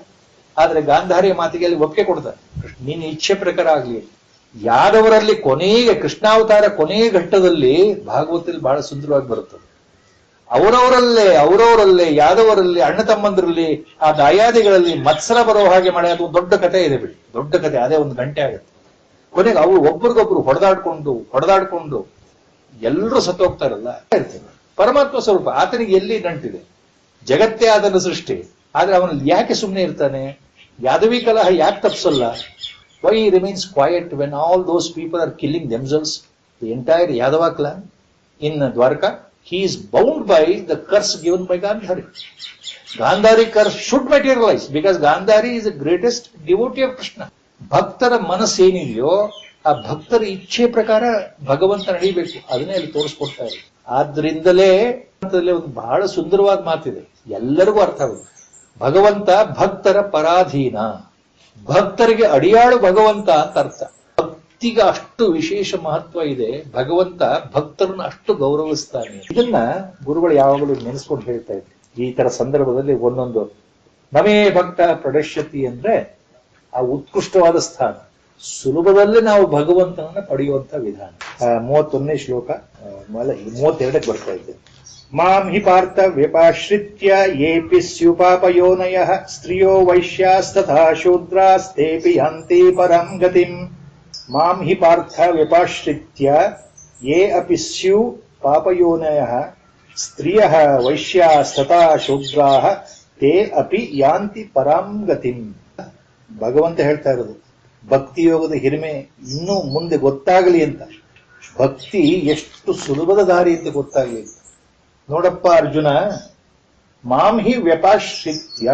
ಆದ್ರೆ ಗಾಂಧಾರಿಯ ಮಾತಿಗೆ ಅಲ್ಲಿ ಒಪ್ಪಿಗೆ ಕೊಡ್ತಾರೆ, ನಿನ್ನ ಇಚ್ಛೆ ಪ್ರಕಾರ ಆಗ್ಲಿ. ಯಾದವರಲ್ಲಿ ಕೊನೆಗೆ ಕೃಷ್ಣಾವತಾರ ಕೊನೆಯ ಘಟ್ಟದಲ್ಲಿ ಭಾಗವತದಲ್ಲಿ ಬಹಳ ಸುಂದರವಾಗಿ ಬರುತ್ತದೆ. ಅವರವರಲ್ಲೇ ಯಾದವರಲ್ಲಿ, ಅಣ್ಣ ತಮ್ಮಂದರಲ್ಲಿ, ಆ ದಾಯಾದಿಗಳಲ್ಲಿ ಮತ್ಸರ ಬರೋ ಹಾಗೆ ಮಾಡಿ, ಅದು ದೊಡ್ಡ ಕಥೆ ಇದೆ ಬಿಡಿ, ದೊಡ್ಡ ಕಥೆ, ಅದೇ 1 ಗಂಟೆ ಆಗುತ್ತೆ. ಕೊನೆಗೆ ಅವರು ಒಬ್ರಿಗೊಬ್ರು ಹೊಡೆದಾಡ್ಕೊಂಡು ಎಲ್ಲರೂ ಸತ್ತೋಗ್ತಾರಲ್ಲ ಇರ್ತದೆ. ಪರಮಾತ್ಮ ಸ್ವರೂಪ ಆತನಿಗೆ ಎಲ್ಲಿ ನಂಟಿದೆ, ಜಗತ್ತೇ ಆತನ ಸೃಷ್ಟಿ. ಆದ್ರೆ ಅವನಲ್ಲಿ ಯಾಕೆ ಸುಮ್ಮನೆ ಇರ್ತಾನೆ? ಯಾದವಿ ಕಲಹ ಯಾಕೆ ತಪ್ಪಿಸಲ್ಲ? Why remains quiet when all those people are killing themselves? The entire Yadava clan in Dwarka, he is bound by the curse given by Gandhari. Gandhari curse should materialize because Gandhari is the greatest devotee of Krishna. ಭಕ್ತರ ಮನಸ್ಸೇನಿದೆಯೋ ಆ ಭಕ್ತರ ಇಚ್ಛೆ ಪ್ರಕಾರ ಭಗವಂತ ನಡೀಬೇಕು, ಅದನ್ನೇ ಅಲ್ಲಿ ತೋರಿಸ್ಕೊಡ್ತಾ ಇದೆ. ಆದ್ರಿಂದಲೇ ಒಂದು ಬಹಳ ಸುಂದರವಾದ ಮಾತಿದೆ, ಎಲ್ಲರಿಗೂ ಅರ್ಥ ಆಗುತ್ತೆ. ಭಗವಂತ ಭಕ್ತರ ಪರಾಧೀನ, ಭಕ್ತರಿಗೆ ಅಡಿಯಾಳು ಭಗವಂತ ಅಂತ ಅರ್ಥ. ಭಕ್ತಿಗೆ ಅಷ್ಟು ವಿಶೇಷ ಮಹತ್ವ ಇದೆ. ಭಗವಂತ ಭಕ್ತರನ್ನು ಅಷ್ಟು ಗೌರವಿಸ್ತಾನೆ. ಇದನ್ನ ಗುರುಗಳು ಯಾವಾಗಲೂ ನೆನೆಸ್ಕೊಂಡು ಹೇಳ್ತಾ ಇದ್ರು. ಈ ತರ ಸಂದರ್ಭದಲ್ಲಿ ಒಂದೊಂದು ನಮೇ ಭಕ್ತ ಪ್ರದಶ್ಯತಿ ಅಂದ್ರೆ ಆ ಉತ್ಕೃಷ್ಟವಾದ ಸ್ಥಾನ, ಸುಲಭದಲ್ಲಿ ನಾವು ಭಗವಂತನನ್ನ ಪಡೆಯುವಂತ ವಿಧಾನ. 31ನೇ ಶ್ಲೋಕ 32ಕ್ಕೆ ಬರ್ತಾ ಇದ್ದೇವೆ. ಮಾಂ ಹಿ ಪಾರ್ಥ ವ್ಯಪಾಶ್ರಿತ್ಯ ಯೇಪಿ ಸ್ಯುಪಾಪಯೋನಯಃ ಸ್ತ್ರಿಯೋ ವೈಶ್ಯಾಸ್ತಥಾ ಶೂದ್ರಾಸ್ತೇಪಿ ಯಾಂತಿ ಪರಂ ಗತಿಂ. ಮಾಂ ಹಿ ಪಾರ್ಥ ವ್ಯಪಾಶ್ರಿತ್ಯ ಯೇ ಅಪಿ ಸ್ಯು ಪಾಪಯೋನಯಃ ಸ್ತ್ರಿಯಃ ವೈಶ್ಯಾಸ್ತಥಾ ಶೂದ್ರಾಃ ತೇ ಅಪಿ ಯಾಂತಿ ಪರಂ ಗತಿಂ. ಭಗವಂತ ಹೇಳ್ತಾ ಇರೋದು ಭಕ್ತಿ ಯೋಗದ ಹಿರಿಮೆ ಇನ್ನೂ ಮುಂದೆ ಗೊತ್ತಾಗಲಿ ಅಂತ. ಭಕ್ತಿ ಎಷ್ಟು ಸುಲಭದ ದಾರಿ ಅಂತ ಗೊತ್ತಾಗಲಿ. ನೋಡಪ್ಪ ಅರ್ಜುನ, ಮಾಂ ಹಿ ವ್ಯಪಾಶ್ರಿತ್ಯ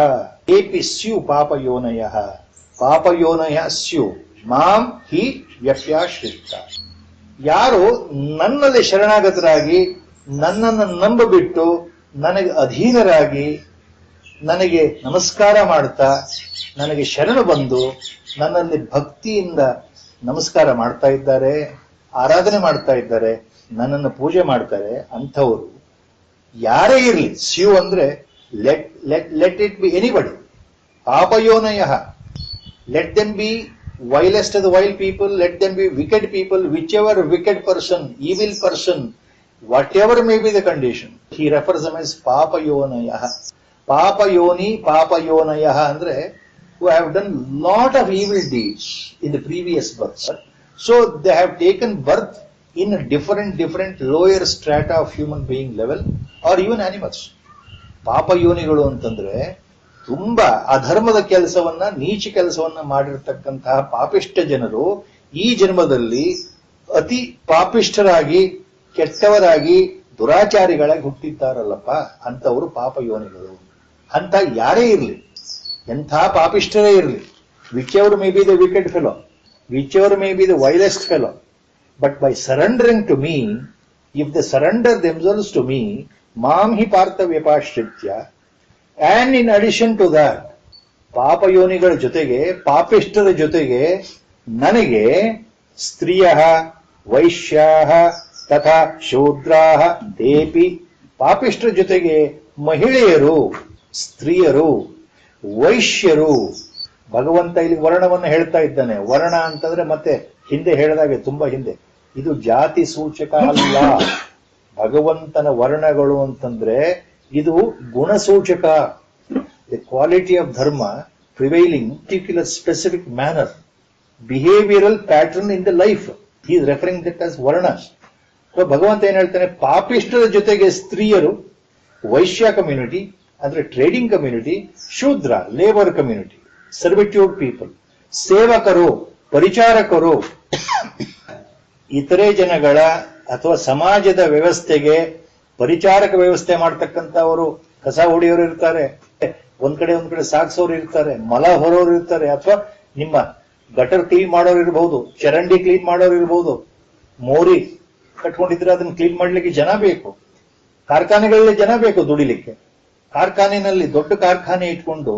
ಏಪಿ ಸ್ಯು ಪಾಪಯೋನಯಃ, ಪಾಪಯೋನಯ ಸ್ಯು ಮಾಂ ಹಿ ವ್ಯಪ್ಯಾಶ್ರಿತ. ಯಾರು ನನ್ನಲ್ಲಿ ಶರಣಾಗತರಾಗಿ ನನ್ನನ್ನು ನಂಬಬಿಟ್ಟು ನನಗೆ ಅಧೀನರಾಗಿ ನನಗೆ ನಮಸ್ಕಾರ ಮಾಡ್ತಾ ನನಗೆ ಶರಣು ಬಂದು ನನ್ನಲ್ಲಿ ಭಕ್ತಿಯಿಂದ ನಮಸ್ಕಾರ ಮಾಡ್ತಾ ಇದ್ದಾರೆ, ಆರಾಧನೆ ಮಾಡ್ತಾ ಇದ್ದಾರೆ, ನನ್ನನ್ನು ಪೂಜೆ ಮಾಡ್ತಾರೆ, ಅಂಥವರು ಯಾರೇ ಇರಲಿ. ಸ್ಯು ಅಂದ್ರೆ ಲೆಟ್ ಇಟ್ ಬಿ ಎನಿಬಡಿ. ಪಾಪಯೋನಯ, let them be vilest of the vile people, let them be wicked people, whichever wicked person, evil person, whatever may be the condition. He refers them as papayonayah. Papayoni, papayonayah andre who have done lot of evil deeds in the previous births. So they have taken birth in a different lower strata of human being level or even animals. ಪಾಪಯೋನಿಗಳು ಅಂತಂದ್ರೆ ತುಂಬಾ ಅಧರ್ಮದ ಕೆಲಸವನ್ನ, ನೀಚ ಕೆಲಸವನ್ನ ಮಾಡಿರ್ತಕ್ಕಂತಹ ಪಾಪಿಷ್ಠ ಜನರು ಈ ಜನ್ಮದಲ್ಲಿ ಅತಿ ಪಾಪಿಷ್ಠರಾಗಿ, ಕೆಟ್ಟವರಾಗಿ, ದುರಾಚಾರಿಗಳಾಗಿ ಹುಟ್ಟಿದ್ದಾರಲ್ಲಪ್ಪ, ಅಂತವರು ಪಾಪಯೋನಿಗಳು. ಅಂತ ಯಾರೇ ಇರಲಿ, ಎಂಥ ಪಾಪಿಷ್ಠರೇ ಇರಲಿ, whichever may be the wicked fellow, whichever may be the vilest fellow, but by surrendering to me, if the surrender themselves to me, ಮಾಂ ಹಿ Partha ವ್ಯಪಾಶ್ರಿತ್ಯ. And in addition to that, ಪಾಪಯೋನಿಗಳ ಜೊತೆಗೆ, ಪಾಪಿಷ್ಠರ ಜೊತೆಗೆ ನನಗೆ ಸ್ತ್ರೀಯಃ ವೈಶ್ಯಾಃ ತಥಾ ಶೂದ್ರಾಃ ತೇಪಿ, ಪಾಪಿಷ್ಠರ ಜೊತೆಗೆ ಮಹಿಳೆಯರು, ಸ್ತ್ರೀಯರು, ವೈಶ್ಯರು. ಭಗವಂತ ಇಲ್ಲಿ ವರ್ಣವನ್ನು ಹೇಳ್ತಾ ಇದ್ದಾನೆ. ವರ್ಣ ಅಂತಂದ್ರೆ ಮತ್ತೆ ಹಿಂದೆ ಹೇಳಿದಾಗೆ ತುಂಬಾ ಹಿಂದೆ, ಇದು ಜಾತಿ ಸೂಚಕ ಅಲ್ಲ. ಭಗವಂತನ ವರ್ಣಗಳು ಅಂತಂದ್ರೆ ಇದು ಗುಣಸೂಚಕ. ದ ಕ್ವಾಲಿಟಿ ಆಫ್ ಧರ್ಮ prevailing particular specific manner, behavioural pattern in the life. ಈ ರೆಫರಿಂಗ್ ದಟ್ ಆಸ್ ವರ್ಣ. ಭಗವಂತ ಏನ್ ಹೇಳ್ತಾನೆ, ಪಾಪಿಷ್ಟರ ಜೊತೆಗೆ ಸ್ತ್ರೀಯರು, ವೈಶ್ಯ ಕಮ್ಯುನಿಟಿ ಅಂದ್ರೆ ಟ್ರೇಡಿಂಗ್ ಕಮ್ಯುನಿಟಿ, ಶೂದ್ರ ಲೇಬರ್ ಕಮ್ಯುನಿಟಿ, ಸರ್ವಿಟ್ಯೂಡ್ ಪೀಪಲ್, ಸೇವಕರು, ಪರಿಚಾರಕರು, ಇತರೆ ಜನಗಳ ಅಥವಾ ಸಮಾಜದ ವ್ಯವಸ್ಥೆಗೆ ಪರಿಚಾರಕ ವ್ಯವಸ್ಥೆ ಮಾಡ್ತಕ್ಕಂಥವರು, ಕಸ ಹೊಡೆಯೋರು ಇರ್ತಾರೆ, ಒಂದ್ ಕಡೆ ಸಾಗಿಸೋರು ಇರ್ತಾರೆ, ಮಲ ಹೊರೋರು ಇರ್ತಾರೆ, ಅಥವಾ ನಿಮ್ಮ ಗಟರ್ ಕ್ಲೀನ್ ಮಾಡೋರು ಇರಬಹುದು, ಚರಂಡಿ ಕ್ಲೀನ್ ಮಾಡೋರು ಇರಬಹುದು, ಮೋರಿ ಕಟ್ಕೊಂಡಿದ್ರೆ ಅದನ್ನ ಕ್ಲೀನ್ ಮಾಡ್ಲಿಕ್ಕೆ ಜನ ಬೇಕು, ಕಾರ್ಖಾನೆಗಳಲ್ಲಿ ಜನ ಬೇಕು ದುಡಿಲಿಕ್ಕೆ. ಕಾರ್ಖಾನೆಯಲ್ಲಿ ದೊಡ್ಡ ಕಾರ್ಖಾನೆ ಇಟ್ಕೊಂಡು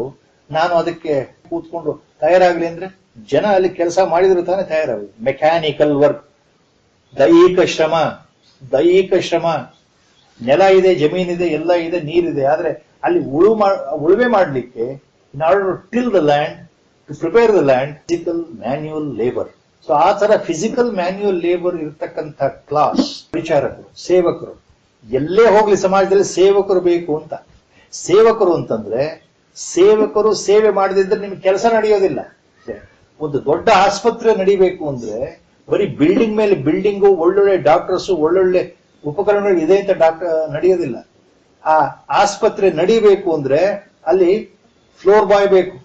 ನಾನು ಅದಕ್ಕೆ ಕೂತ್ಕೊಂಡು ತಯಾರಾಗ್ಲಿ ಅಂದ್ರೆ ಜನ ಅಲ್ಲಿ ಕೆಲಸ ಮಾಡಿದ್ರೆ ತಾನೇ ತಯಾರಾಗಲಿ. ಮೆಕ್ಯಾನಿಕಲ್ ವರ್ಕ್, ದೈಹಿಕ ಶ್ರಮ. ನೆಲ ಇದೆ, ಜಮೀನಿದೆ, ಎಲ್ಲ ಇದೆ, ನೀರಿದೆ, ಆದ್ರೆ ಅಲ್ಲಿ ಉಳುಮೆ ಮಾಡ್ಲಿಕ್ಕೆ in order to till the land, to prepare the land, physical manual labour. So ಆ ತರ ಫಿಸಿಕಲ್ ಮ್ಯಾನ್ಯುಯಲ್ ಲೇಬರ್ ಇರತಕ್ಕಂಥ ಕ್ಲಾಸ್ ವಿಚಾರಕರು, ಸೇವಕರು. ಎಲ್ಲೇ ಹೋಗ್ಲಿ ಸಮಾಜದಲ್ಲಿ ಸೇವಕರು ಬೇಕು ಅಂತ. ಸೇವಕರು ಅಂತಂದ್ರೆ ಸೇವಕರು ಸೇವೆ ಮಾಡದಿದ್ರೆ ನಿಮ್ಗೆ ಕೆಲಸ ನಡೆಯೋದಿಲ್ಲ. ಒಂದು ದೊಡ್ಡ ಆಸ್ಪತ್ರೆ ನಡಿಬೇಕು ಅಂದ್ರೆ ಬರೀ ಬಿಲ್ಡಿಂಗ್ ಮೇಲೆ ಬಿಲ್ಡಿಂಗು, ಒಳ್ಳೊಳ್ಳೆ ಡಾಕ್ಟರ್ಸ್, ಒಳ್ಳೊಳ್ಳೆ ಉಪಕರಣಗಳು ಇದೆ ಅಂತ ನಡೆಯೋದಿಲ್ಲ. ಆ ಆಸ್ಪತ್ರೆ ನಡಿಬೇಕು ಅಂದ್ರೆ ಅಲ್ಲಿ ಫ್ಲೋರ್ ಬಾಯ್ ಬೇಕು,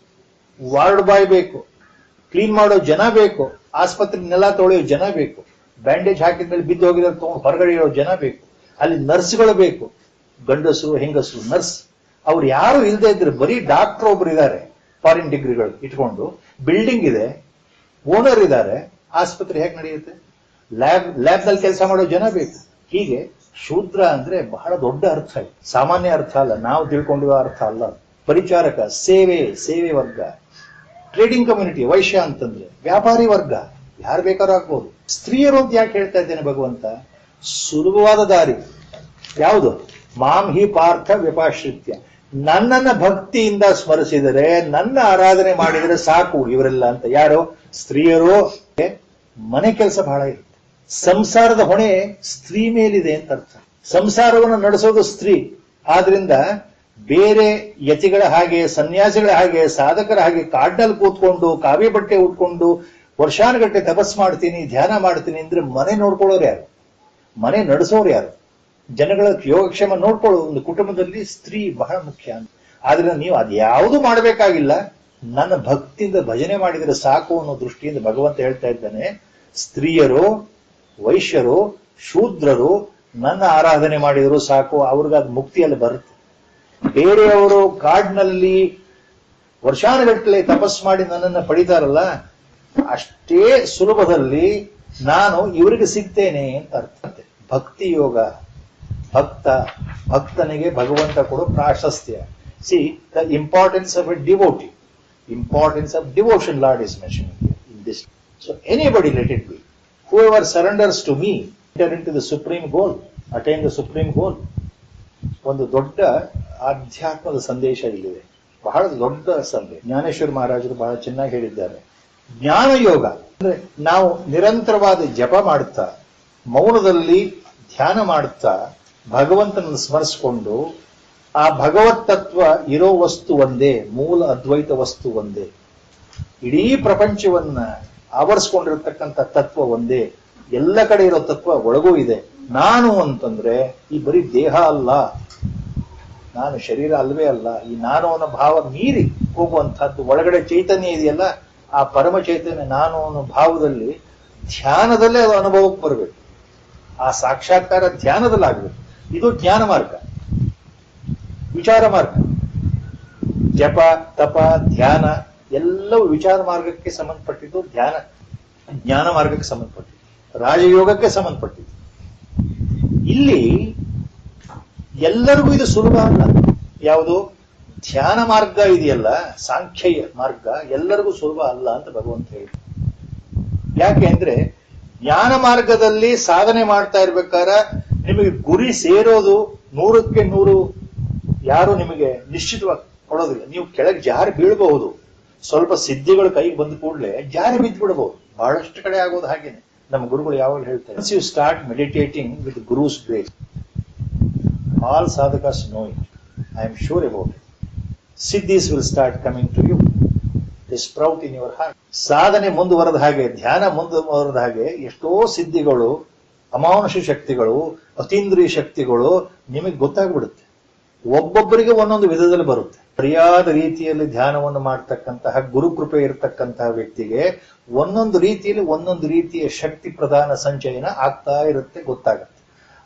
ವಾರ್ಡ್ ಬಾಯ್ ಬೇಕು, ಕ್ಲೀನ್ ಮಾಡೋ ಜನ ಬೇಕು, ಆಸ್ಪತ್ರೆ ನೆಲ ತೊಳೆಯೋ ಜನ ಬೇಕು, ಬ್ಯಾಂಡೇಜ್ ಹಾಕಿದ್ಮೇಲೆ ಬಿದ್ದು ಹೋಗಿರೋ ತಗೊಂಡು ಹೊರಗಡೆ ಇರೋ ಜನ ಬೇಕು, ಅಲ್ಲಿ ನರ್ಸ್ಗಳು ಬೇಕು, ಗಂಡಸರು ಹೆಂಗಸರು ನರ್ಸ್. ಅವ್ರು ಯಾರು ಇಲ್ಲದೆ ಇದ್ರೆ ಬರೀ ಡಾಕ್ಟರ್ ಒಬ್ರು ಇದ್ದಾರೆ ಫಾರಿನ್ ಡಿಗ್ರಿಗಳು ಇಟ್ಕೊಂಡು, ಬಿಲ್ಡಿಂಗ್ ಇದೆ, ಓನರ್ ಇದ್ದಾರೆ, ಆಸ್ಪತ್ರೆ ಹೇಗೆ ನಡೆಯುತ್ತೆ? ಲ್ಯಾಬ್ ನಲ್ಲಿ ಕೆಲಸ ಮಾಡೋ ಜನ ಬೇಕು. ಹೀಗೆ ಶೂದ್ರ ಅಂದ್ರೆ ಬಹಳ ದೊಡ್ಡ ಅರ್ಥ ಇದೆ, ಸಾಮಾನ್ಯ ಅರ್ಥ ಅಲ್ಲ, ನಾವು ತಿಳ್ಕೊಂಡಿರೋ ಅರ್ಥ ಅಲ್ಲ. ಪರಿಚಾರಕ, ಸೇವೆ ವರ್ಗ. ಟ್ರೇಡಿಂಗ್ ಕಮ್ಯುನಿಟಿ, ವೈಶ್ಯ ಅಂತಂದ್ರೆ ವ್ಯಾಪಾರಿ ವರ್ಗ, ಯಾರು ಬೇಕಾದ್ರೂ ಆಗ್ಬೋದು. ಸ್ತ್ರೀಯರು ಅಂತ ಯಾಕೆ ಹೇಳ್ತಾ ಇದ್ದೇನೆ ಭಗವಂತ? ಸುಲಭವಾದ ದಾರಿ ಯಾವುದು? ಮಾಂ ಹಿ ಪಾರ್ಥ ವ್ಯಪಾಶ್ರಿತ್ಯ, ನನ್ನನ್ನ ಭಕ್ತಿಯಿಂದ ಸ್ಮರಿಸಿದರೆ, ನನ್ನ ಆರಾಧನೆ ಮಾಡಿದರೆ ಸಾಕು ಇವರೆಲ್ಲ ಅಂತ. ಯಾರು? ಸ್ತ್ರೀಯರು. ಮನೆ ಕೆಲಸ ಬಹಳ ಇರುತ್ತೆ, ಸಂಸಾರದ ಹೊಣೆ ಸ್ತ್ರೀ ಮೇಲಿದೆ ಅಂತ ಅರ್ಥ. ಸಂಸಾರವನ್ನು ನಡೆಸೋದು ಸ್ತ್ರೀ. ಆದ್ರಿಂದ ಬೇರೆ ಯತಿಗಳ ಹಾಗೆ, ಸನ್ಯಾಸಿಗಳ ಹಾಗೆ, ಸಾಧಕರ ಹಾಗೆ ಕಾಡ್ನಲ್ಲಿ ಕೂತ್ಕೊಂಡು ಕಾವಿ ಬಟ್ಟೆ ಉಟ್ಕೊಂಡು ವರ್ಷಾನುಗಟ್ಟೆ ತಪಸ್ ಮಾಡ್ತೀನಿ, ಧ್ಯಾನ ಮಾಡ್ತೀನಿ ಅಂದ್ರೆ ಮನೆ ನೋಡ್ಕೊಳ್ಳೋರು ಯಾರು? ಮನೆ ನಡೆಸೋರು ಯಾರು? ಜನಗಳ ಯೋಗಕ್ಷೇಮ ನೋಡ್ಕೊಳ್ಳೋದು ಒಂದು ಕುಟುಂಬದಲ್ಲಿ ಸ್ತ್ರೀ ಬಹಳ ಮುಖ್ಯ ಅಂತ. ಆದ್ರಿಂದ ನೀವು ಅದ್ಯಾವುದು ಮಾಡಬೇಕಾಗಿಲ್ಲ, ನನ್ನ ಭಕ್ತಿಯಿಂದ ಭಜನೆ ಮಾಡಿದರೆ ಸಾಕು ಅನ್ನೋ ದೃಷ್ಟಿಯಿಂದ ಭಗವಂತ ಹೇಳ್ತಾ ಇದ್ದಾನೆ, ಸ್ತ್ರೀಯರು, ವೈಶ್ಯರು, ಶೂದ್ರರು ನನ್ನ ಆರಾಧನೆ ಮಾಡಿದರೂ ಸಾಕು, ಅವ್ರಿಗಾದ ಮುಕ್ತಿಯಲ್ಲಿ ಬರುತ್ತೆ. ಬೇರೆಯವರು ಕಾಡಿನಲ್ಲಿ ವರ್ಷಾನುಗಟ್ಟಲೆ ತಪಸ್ ಮಾಡಿ ನನ್ನನ್ನು ಪಡಿತಾರಲ್ಲ, ಅಷ್ಟೇ ಸುಲಭದಲ್ಲಿ ನಾನು ಇವರಿಗೆ ಸಿಗ್ತೇನೆ ಅಂತ ಅರ್ಥ. ಭಕ್ತಿ ಯೋಗ, ಭಕ್ತನಿಗೆ ಭಗವಂತ ಕೊಡೋ ಪ್ರಾಶಸ್ತ್ಯ. C the importance of A devotee, importance of devotion lord is mentioning in this. So anybody let it B, whoever surrenders to me enter into the supreme goal, attain the supreme goal. ಒಂದು ದೊಡ್ಡ ಆಧ್ಯಾತ್ಮದ ಸಂದೇಶ ಇಲ್ಲಿದೆ, ಬಹಳ ದೊಡ್ಡ ಸಂದೇಶ. ಜ್ಞಾನೇಶ್ವರ ಮಹಾರಾಜರು ಬಹಳ ಚೆನ್ನಾಗಿ ಹೇಳಿದ್ದಾರೆ. ಜ್ಞಾನ ಯೋಗ ಅಂದ್ರೆ ನಾವು ನಿರಂತರವಾದ ಜಪ ಮಾಡುತ್ತಾ, ಮೌನದಲ್ಲಿ ಧ್ಯಾನ ಮಾಡುತ್ತಾ, ಭಗವಂತನನ್ನು ಸ್ಮರಿಸಿಕೊಂಡು, ಆ ಭಗವತ್ ತತ್ವ ಇರೋ ವಸ್ತು ಒಂದೇ, ಮೂಲ ಅದ್ವೈತ ವಸ್ತು ಒಂದೇ, ಇಡೀ ಪ್ರಪಂಚವನ್ನ ಆವರಿಸ್ಕೊಂಡಿರತಕ್ಕಂಥ ತತ್ವ ಒಂದೇ, ಎಲ್ಲ ಕಡೆ ಇರೋ ತತ್ವ ಒಳಗೂ ಇದೆ. ನಾನು ಅಂತಂದ್ರೆ ಈ ಬರೀ ದೇಹ ಅಲ್ಲ, ನಾನು ಶರೀರ ಅಲ್ವೇ ಅಲ್ಲ, ಈ ನಾನು ಅನ್ನೋ ಭಾವ ಮೀರಿ ಹೋಗುವಂತಹದ್ದು ಒಳಗಡೆ ಚೈತನ್ಯ ಇದೆಯಲ್ಲ, ಆ ಪರಮ ಚೈತನ್ಯ ನಾನು ಅನ್ನೋ ಭಾವದಲ್ಲಿ ಧ್ಯಾನದಲ್ಲೇ ಅದು ಅನುಭವಕ್ಕೆ ಬರಬೇಕು. ಆ ಸಾಕ್ಷಾತ್ಕಾರ ಧ್ಯಾನದಲ್ಲಾಗಬೇಕು. ಇದು ಜ್ಞಾನ ಮಾರ್ಗ, ವಿಚಾರ ಮಾರ್ಗ. ಜಪ, ತಪ, ಧ್ಯಾನ ಎಲ್ಲವೂ ವಿಚಾರ ಮಾರ್ಗಕ್ಕೆ ಸಂಬಂಧಪಟ್ಟಿದ್ದು, ಜ್ಞಾನ ಮಾರ್ಗಕ್ಕೆ ಸಂಬಂಧಪಟ್ಟಿದ್ದು, ರಾಜಯೋಗಕ್ಕೆ ಸಂಬಂಧಪಟ್ಟಿದ್ದು. ಇಲ್ಲಿ ಎಲ್ಲರಿಗೂ ಇದು ಸುಲಭ ಅಲ್ಲ. ಯಾವುದು? ಧ್ಯಾನ ಮಾರ್ಗ ಇದೆಯಲ್ಲ, ಸಾಂಖ್ಯ ಮಾರ್ಗ ಎಲ್ಲರಿಗೂ ಸುಲಭ ಅಲ್ಲ ಅಂತ ಭಗವಂತ ಹೇಳಿ. ಯಾಕೆ ಅಂದ್ರೆ ಜ್ಞಾನ ಮಾರ್ಗದಲ್ಲಿ ಸಾಧನೆ ಮಾಡ್ತಾ ಇರ್ಬೇಕಾರ ನಿಮಗೆ ಗುರಿ ಸೇರೋದು 100ಕ್ಕೆ 100 ಯಾರು ನಿಮಗೆ ನಿಶ್ಚಿತವಾಗಿ ಕೊಡೋದಿಲ್ಲ. ನೀವು ಕೆಳಗೆ ಜಾರಿ ಬೀಳಬಹುದು, ಸ್ವಲ್ಪ ಸಿದ್ಧಿಗಳು ಕೈಗೆ ಬಂದ ಕೂಡಲೇ ಜಾರಿ ಬಿದ್ದು ಬಿಡಬಹುದು. ಬಹಳಷ್ಟು ಕಡೆ ಆಗೋದು ಹಾಗೇನೆ. ನಮ್ಮ ಗುರುಗಳು ಯಾವಾಗ ಹೇಳ್ತಾರೆ, once you start meditating with Guru's grace, all sadhakas know it. I am sure about it. Siddhis will start coming to you. They sprout in your heart. ಸಾಧನೆ ಮುಂದುವರೆದ ಹಾಗೆ, ಧ್ಯಾನ ಮುಂದುವರೆದ ಹಾಗೆ ಎಷ್ಟೋ ಸಿದ್ಧಿಗಳು, ಅಮಾನುಷ ಶಕ್ತಿಗಳು, ಅತೀಂದ್ರಿಯ ಶಕ್ತಿಗಳು ನಿಮಗೆ ಗೊತ್ತಾಗ್ಬಿಡುತ್ತೆ. ಒಬ್ಬೊಬ್ಬರಿಗೆ ಒಂದೊಂದು ವಿಧದಲ್ಲಿ ಬರುತ್ತೆ. ಸರಿಯಾದ ರೀತಿಯಲ್ಲಿ ಧ್ಯಾನವನ್ನು ಮಾಡ್ತಕ್ಕಂತಹ ಗುರುಕೃಪೆ ಇರತಕ್ಕಂತಹ ವ್ಯಕ್ತಿಗೆ ಒಂದೊಂದು ರೀತಿಯಲ್ಲಿ ಒಂದೊಂದು ರೀತಿಯ ಶಕ್ತಿ ಪ್ರದಾನ ಸಂಚಯನ ಆಗ್ತಾ ಇರುತ್ತೆ, ಗೊತ್ತಾಗುತ್ತೆ.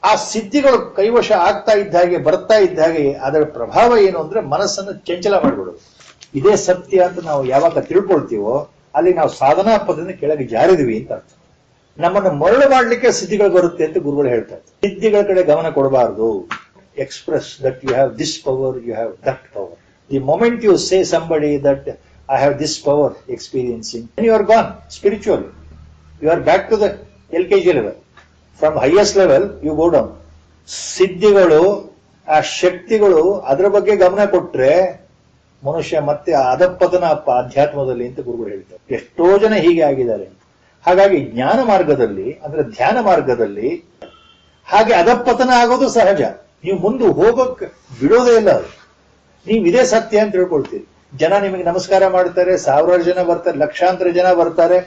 ಆ ಸಿದ್ಧಿಗಳು ಕೈವಶ ಆಗ್ತಾ ಇದ್ದ ಹಾಗೆ, ಬರ್ತಾ ಇದ್ದ ಹಾಗೆ ಅದರ ಪ್ರಭಾವ ಏನು ಅಂದ್ರೆ ಮನಸ್ಸನ್ನು ಚಂಚಲ ಮಾಡಿಬಿಡೋದು. ಇದೇ ಸತ್ಯ ಅಂತ ನಾವು ಯಾವಾಗ ತಿಳ್ಕೊಳ್ತೀವೋ ಅಲ್ಲಿ ನಾವು ಸಾಧನಾ ಪದದಿಂದ ಕೆಳಗೆ ಜಾರಿದ್ವಿ ಅಂತ ಅರ್ಥ. ನಮ್ಮನ್ನು ಮರಳು ಮಾಡ್ಲಿಕ್ಕೆ ಸಿದ್ಧಿಗಳು ಬರುತ್ತೆ ಅಂತ ಗುರುಗಳು ಹೇಳ್ತಾರೆ. ಸಿದ್ಧಿಗಳ ಕಡೆ ಗಮನ ಕೊಡಬಾರದು. Express that you have this power, you have that power. The moment you say somebody that I have this power experiencing, you are gone spiritually. You are back to the LKG level. From highest level you go down. ಸಿದ್ಧಿಗಳು, ಆ ಶಕ್ತಿಗಳು, ಅದರ ಬಗ್ಗೆ ಗಮನ ಕೊಟ್ರೆ ಮನುಷ್ಯ ಮತ್ತೆ ಅಧಪತನ ಅಧ್ಯಾತ್ಮದಲ್ಲಿ ಅಂತ ಗುರುಗಳು ಹೇಳ್ತಾರೆ. ಎಷ್ಟೋ ಜನ ಹೀಗೆ ಆಗಿದ್ದಾರೆ. ಹಾಗಾಗಿ ಜ್ಞಾನ ಮಾರ್ಗದಲ್ಲಿ ಅಂದ್ರೆ ಧ್ಯಾನ ಮಾರ್ಗದಲ್ಲಿ ಹಾಗೆ ಅಧಪತನ ಆಗೋದು ಸಹಜ. ನೀವು ಮುಂದೆ ಹೋಗೋಕ್ ಬಿಡೋದೇ ಇಲ್ಲ. ಅದು ನೀವು ಇದೇ ಸತ್ಯ ಅಂತ ತಿಳ್ಕೊಳ್ತೀರಿ. ಜನ ನಿಮಗೆ ನಮಸ್ಕಾರ ಮಾಡ್ತಾರೆ, ಸಾವಿರಾರು ಜನ ಬರ್ತಾರೆ, ಲಕ್ಷಾಂತರ ಜನ ಬರ್ತಾರೆ,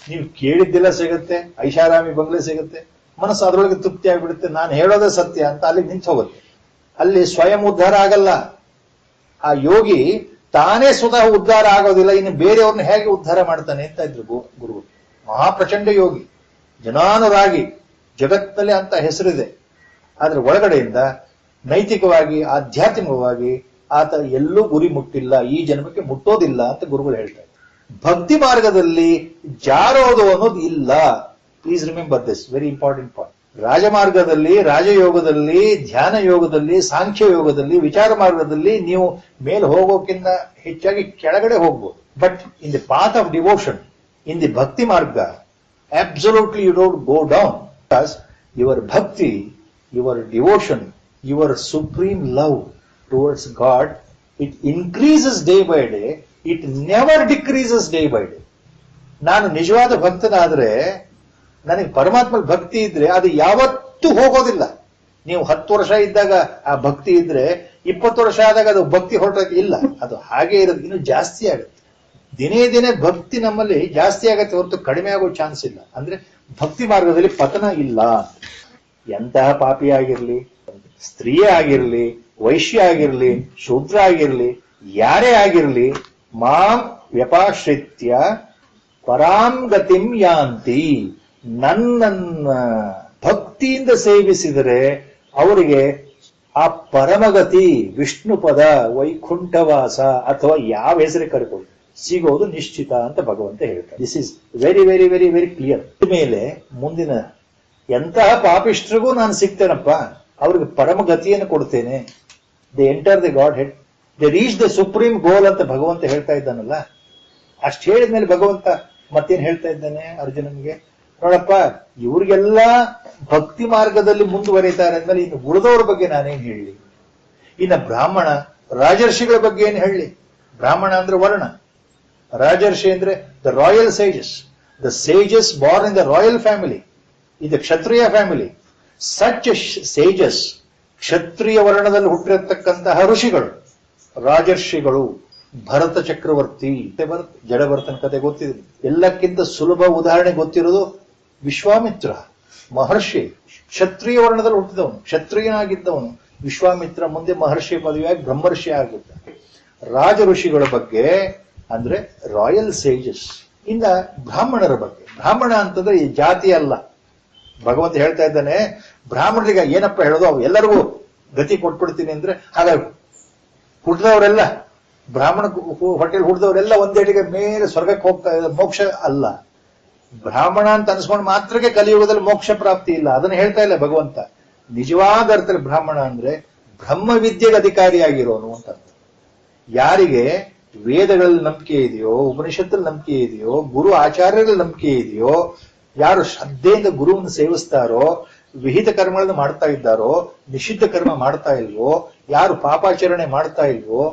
ನೀವು ಕೇಳಿದ್ದೆಲ್ಲ ಸಿಗುತ್ತೆ, ಐಷಾರಾಮಿ ಬಂಗ್ಲೆ ಸಿಗುತ್ತೆ, ಮನಸ್ಸು ಅದರೊಳಗೆ ತೃಪ್ತಿ ಆಗಿಬಿಡುತ್ತೆ. ನಾನು ಹೇಳೋದೇ ಸತ್ಯ ಅಂತ ಅಲ್ಲಿಗೆ ನಿಂತು ಹೋಗುತ್ತೆ. ಅಲ್ಲಿ ಸ್ವಯಂ ಉದ್ಧಾರ ಆಗಲ್ಲ. ಆ ಯೋಗಿ ತಾನೇ ಸ್ವತಃ ಉದ್ಧಾರ ಆಗೋದಿಲ್ಲ, ಇನ್ನು ಬೇರೆಯವ್ರನ್ನ ಹೇಗೆ ಉದ್ಧಾರ ಮಾಡ್ತಾನೆ ಅಂತ ಇದ್ರು ಗುರು. ಮಹಾಪ್ರಚಂಡ ಯೋಗಿ, ಜನಾನುರಾಗಿ, ಜಗತ್ತಿನಲ್ಲಿ ಅಂತ ಹೆಸರಿದೆ. ಆದ್ರೆ ಒಳಗಡೆಯಿಂದ ನೈತಿಕವಾಗಿ, ಆಧ್ಯಾತ್ಮಿಕವಾಗಿ ಆತ ಎಲ್ಲೂ ಗುರಿ ಮುಟ್ಟಿಲ್ಲ, ಈ ಜನ್ಮಕ್ಕೆ ಮುಟ್ಟೋದಿಲ್ಲ ಅಂತ ಗುರುಗಳು ಹೇಳ್ತಾರೆ. ಭಕ್ತಿ ಮಾರ್ಗದಲ್ಲಿ ಜಾರೋದು ಅನ್ನೋದು ಇಲ್ಲ. Please remember this very important point. ರಾಜಮಾರ್ಗದಲ್ಲಿ, ರಾಜಯೋಗದಲ್ಲಿ, ಧ್ಯಾನ ಯೋಗದಲ್ಲಿ, ಸಾಂಖ್ಯ ಯೋಗದಲ್ಲಿ, ವಿಚಾರ ಮಾರ್ಗದಲ್ಲಿ ನೀವು ಮೇಲೆ ಹೋಗೋಕ್ಕಿಂತ ಹೆಚ್ಚಾಗಿ ಕೆಳಗಡೆ ಹೋಗ್ಬೋದು. But in the path of devotion, in the ಭಕ್ತಿ ಮಾರ್ಗ, absolutely you don't go down, because your bhakti, your devotion, your supreme love towards God, it increases day by day, it never decreases day by day. ನಾನು ನಿಜವಾದ ಭಕ್ತನಾದ್ರೆ, ನನಗೆ ಪರಮಾತ್ಮ ಭಕ್ತಿ ಇದ್ರೆ ಅದು ಯಾವತ್ತೂ ಹೋಗೋದಿಲ್ಲ. ನೀವು 10 ವರ್ಷ ಇದ್ದಾಗ ಆ ಭಕ್ತಿ ಇದ್ರೆ 20 ವರ್ಷ ಆದಾಗ ಅದು ಭಕ್ತಿ ಹೊರಟೋಕೆ ಇಲ್ಲ, ಅದು ಹಾಗೆ ಇರೋದು, ಇನ್ನು ಜಾಸ್ತಿ ಆಗುತ್ತೆ. ದಿನೇ ದಿನೇ ಭಕ್ತಿ ನಮ್ಮಲ್ಲಿ ಜಾಸ್ತಿ ಆಗತ್ತೆ ಹೊರತು ಕಡಿಮೆ ಆಗೋ ಚಾನ್ಸ್ ಇಲ್ಲ. ಅಂದ್ರೆ ಭಕ್ತಿ ಮಾರ್ಗದಲ್ಲಿ ಪತನ ಇಲ್ಲ. ಎಂತಹ ಪಾಪಿ ಆಗಿರ್ಲಿ, ಸ್ತ್ರೀಯೇ ಆಗಿರ್ಲಿ, ವೈಶ್ಯ ಆಗಿರ್ಲಿ, ಶೂದ್ರ ಆಗಿರ್ಲಿ, ಯಾರೇ ಆಗಿರ್ಲಿ, ಮಾಂ ವ್ಯಪಾಶ್ರಿತ್ಯ ಪರಾಂ ಗತಿಂ ಯಾಂತಿ, ನನ್ನನ್ನ ಭಕ್ತಿಯಿಂದ ಸೇವಿಸಿದರೆ ಅವರಿಗೆ ಆ ಪರಮಗತಿ, ವಿಷ್ಣು ಪದ, ವೈಕುಂಠವಾಸ ಅಥವಾ ಯಾವ ಹೆಸರೇ ಕರ್ಕೊಳ್ಳಿ ಸಿಗೋದು ನಿಶ್ಚಿತ ಅಂತ ಭಗವಂತ ಹೇಳ್ತಾರೆ. This is very very very very clear. ಮೇಲೆ ಮುಂದಿನ ಎಂತಹ ಪಾಪಿಷ್ಟ್ರಿಗೂ ನಾನು ಸಿಗ್ತೇನಪ್ಪ, ಅವ್ರಿಗೆ ಪರಮಗತಿಯನ್ನು ಕೊಡ್ತೇನೆ. They enter the godhead, they reach the supreme goal ಅಂತ ಭಗವಂತ ಹೇಳ್ತಾ ಇದ್ದಾನಲ್ಲ. ಅಷ್ಟು ಹೇಳಿದ್ಮೇಲೆ ಭಗವಂತ ಮತ್ತೇನ್ ಹೇಳ್ತಾ ಇದ್ದಾನೆ ಅರ್ಜುನನಿಗೆ, ನೋಡಪ್ಪ ಇವ್ರಿಗೆಲ್ಲ ಭಕ್ತಿ ಮಾರ್ಗದಲ್ಲಿ ಮುಂದುವರಿತಾರೆ ಅಂದ್ಮೇಲೆ ಇನ್ನು ಉಳಿದವ್ರ ಬಗ್ಗೆ ನಾನೇನ್ ಹೇಳಲಿ? ಇನ್ನು ಬ್ರಾಹ್ಮಣ ರಾಜರ್ಷಿಗಳ ಬಗ್ಗೆ ಏನ್ ಹೇಳಲಿ? ಬ್ರಾಹ್ಮಣ ಅಂದ್ರೆ ವರ್ಣ, ರಾಜರ್ಷಿ ಅಂದ್ರೆ the royal sages, the sages born in the royal family, ಇದು ಕ್ಷತ್ರಿಯ ಫ್ಯಾಮಿಲಿ. ಸಚ್ ಸೇಜಸ್, ಕ್ಷತ್ರಿಯ ವರ್ಣದಲ್ಲಿ ಹುಟ್ಟಿರತಕ್ಕಂತಹ ಋಷಿಗಳು, ರಾಜರ್ಷಿಗಳು. ಭರತ ಚಕ್ರವರ್ತಿ, ಜಡಭರತನ ಕತೆ ಗೊತ್ತಿದೆ. ಎಲ್ಲಕ್ಕಿಂತ ಸುಲಭ ಉದಾಹರಣೆ ಗೊತ್ತಿರೋದು ವಿಶ್ವಾಮಿತ್ರ ಮಹರ್ಷಿ. ಕ್ಷತ್ರಿಯ ವರ್ಣದಲ್ಲಿ ಹುಟ್ಟಿದವನು, ಕ್ಷತ್ರಿಯನಾಗಿದ್ದವನು ವಿಶ್ವಾಮಿತ್ರ. ಮುಂದೆ ಮಹರ್ಷಿ ಪದವಿಯಾಗಿ ಬ್ರಹ್ಮರ್ಷಿ ಆಗಿದ್ದ. ರಾಜ ಋಷಿಗಳ ಬಗ್ಗೆ ಅಂದ್ರೆ ರಾಯಲ್ ಸೇಜಸ್. ಇನ್ನ ಬ್ರಾಹ್ಮಣರ ಬಗ್ಗೆ, ಬ್ರಾಹ್ಮಣ ಅಂತಂದ್ರೆ ಈ ಜಾತಿ ಅಲ್ಲ. ಭಗವಂತ ಹೇಳ್ತಾ ಇದ್ದಾನೆ, ಬ್ರಾಹ್ಮಣರಿಗೆ ಏನಪ್ಪ ಹೇಳೋದು, ಅವು ಎಲ್ಲರಿಗೂ ಗತಿ ಕೊಟ್ಬಿಡ್ತೀನಿ ಅಂದ್ರೆ, ಹಾಗಾಗಿ ಹುಟ್ಟಿದವರೆಲ್ಲ ಬ್ರಾಹ್ಮಣ ಹೊಟ್ಟೆಲ್ ಹುಟ್ಟಿದವರೆಲ್ಲ ಒಂದೇಟಿಗೆ ಮೇಲೆ ಸ್ವರ್ಗಕ್ಕೆ ಹೋಗ್ತಾ ಇದ್ದಾರೆ, ಮೋಕ್ಷ ಅಲ್ಲ. ಬ್ರಾಹ್ಮಣ ಅಂತ ಅನ್ಸ್ಕೊಂಡು ಮಾತ್ರಕ್ಕೆ ಕಲಿಯುಗದಲ್ಲಿ ಮೋಕ್ಷ ಪ್ರಾಪ್ತಿ ಇಲ್ಲ, ಅದನ್ನ ಹೇಳ್ತಾ ಇಲ್ಲ ಭಗವಂತ. ನಿಜವಾದ ಅರ್ಥದಲ್ಲಿ ಬ್ರಾಹ್ಮಣ ಅಂದ್ರೆ ಬ್ರಹ್ಮ ವಿದ್ಯೆಗೆ ಅಧಿಕಾರಿಯಾಗಿರೋನು ಅಂತ ಅರ್ಥ. ಯಾರಿಗೆ ವೇದಗಳಲ್ಲಿ ನಂಬಿಕೆ ಇದೆಯೋ, ಉಪನಿಷತ್ತಲ್ಲಿ ನಂಬಿಕೆ ಇದೆಯೋ, ಗುರು ಆಚಾರ್ಯರಲ್ಲಿ ನಂಬಿಕೆ ಇದೆಯೋ, ಯಾರು ಶ್ರದ್ಧೆಯಿಂದ ಗುರುವನ್ನು ಸೇವಿಸ್ತಾರೋ, ವಿಹಿತ ಕರ್ಮಗಳನ್ನು ಮಾಡ್ತಾ ಇದ್ದಾರೋ, ನಿಷಿದ್ಧ ಕರ್ಮ ಮಾಡ್ತಾ ಇಲ್ವೋ, ಯಾರು ಪಾಪಾಚರಣೆ ಮಾಡ್ತಾ ಇಲ್ವೋ,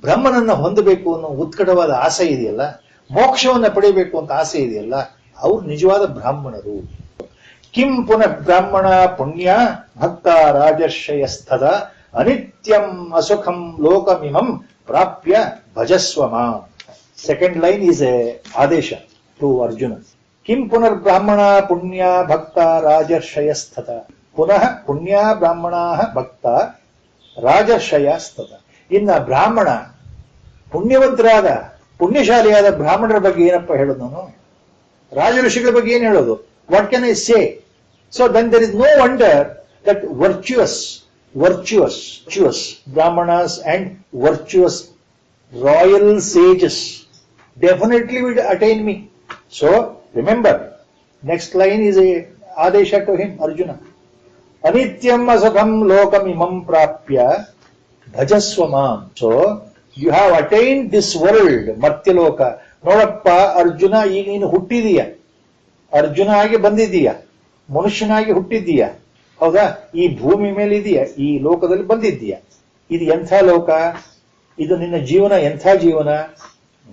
ಬ್ರಹ್ಮನನ್ನ ಹೊಂದಬೇಕು ಅನ್ನೋ ಉತ್ಕಟವಾದ ಆಸೆ ಇದೆಯಲ್ಲ, ಮೋಕ್ಷವನ್ನ ಪಡೆಯಬೇಕು ಅಂತ ಆಸೆ ಇದೆಯಲ್ಲ, ಅವ್ರು ನಿಜವಾದ ಬ್ರಾಹ್ಮಣರು. ಕಿಂ ಪುನಃ ಬ್ರಾಹ್ಮಣ ಪುಣ್ಯ ಭಕ್ತ ರಾಜರ್ಷಯಸ್ಥದ ಅನಿತ್ಯಂ ಅಸುಖಂ ಲೋಕಮಿಮಂ ಪ್ರಾಪ್ಯ ಭಜಸ್ವ ಮಾಂ. ಸೆಕೆಂಡ್ ಲೈನ್ ಈಸ್ ಎ ಆದೇಶ ಟು ಅರ್ಜುನ. ಕಿಂ ಪುನರ್ ಬ್ರಾಹ್ಮಣ ಪುಣ್ಯ ಭಕ್ತ ರಾಜರ್ಷಯಸ್ಥದ. ಪುನಃ ಪುಣ್ಯ ಬ್ರಾಹ್ಮಣ ಭಕ್ತ ರಾಜರ್ಷಯಸ್ಥದ. ಇನ್ನ ಬ್ರಾಹ್ಮಣ ಪುಣ್ಯವಂತರಾದ ಪುಣ್ಯಶಾಲಿಯಾದ ಬ್ರಾಹ್ಮಣರ ಬಗ್ಗೆ ಏನಪ್ಪ ಹೇಳೋದು ನಾನು? ರಾಜ ಋಷಿಗಳ ಬಗ್ಗೆ ಏನ್ ಹೇಳೋದು? What can I say? So then there is no wonder that virtuous brahmanas and virtuous royal sages definitely will attain me. So remember, next line is a adesha to him, Arjuna. Anityam asukham lokam imam prapya bhajasva mam. So you have attained this world, Matyaloka. ನೋಡಪ್ಪ ಅರ್ಜುನ, ಈಗ ನೀನು ಹುಟ್ಟಿದೀಯ, ಅರ್ಜುನ ಆಗಿ ಬಂದಿದ್ದೀಯ, ಮನುಷ್ಯನಾಗಿ ಹುಟ್ಟಿದ್ದೀಯ, ಹೌದಾ? ಈ ಭೂಮಿ ಮೇಲೆ ಇದೆಯಾ, ಈ ಲೋಕದಲ್ಲಿ ಬಂದಿದ್ದೀಯ. ಇದು ಎಂಥ ಲೋಕ? ಇದು ನಿನ್ನ ಜೀವನ ಎಂಥ ಜೀವನ?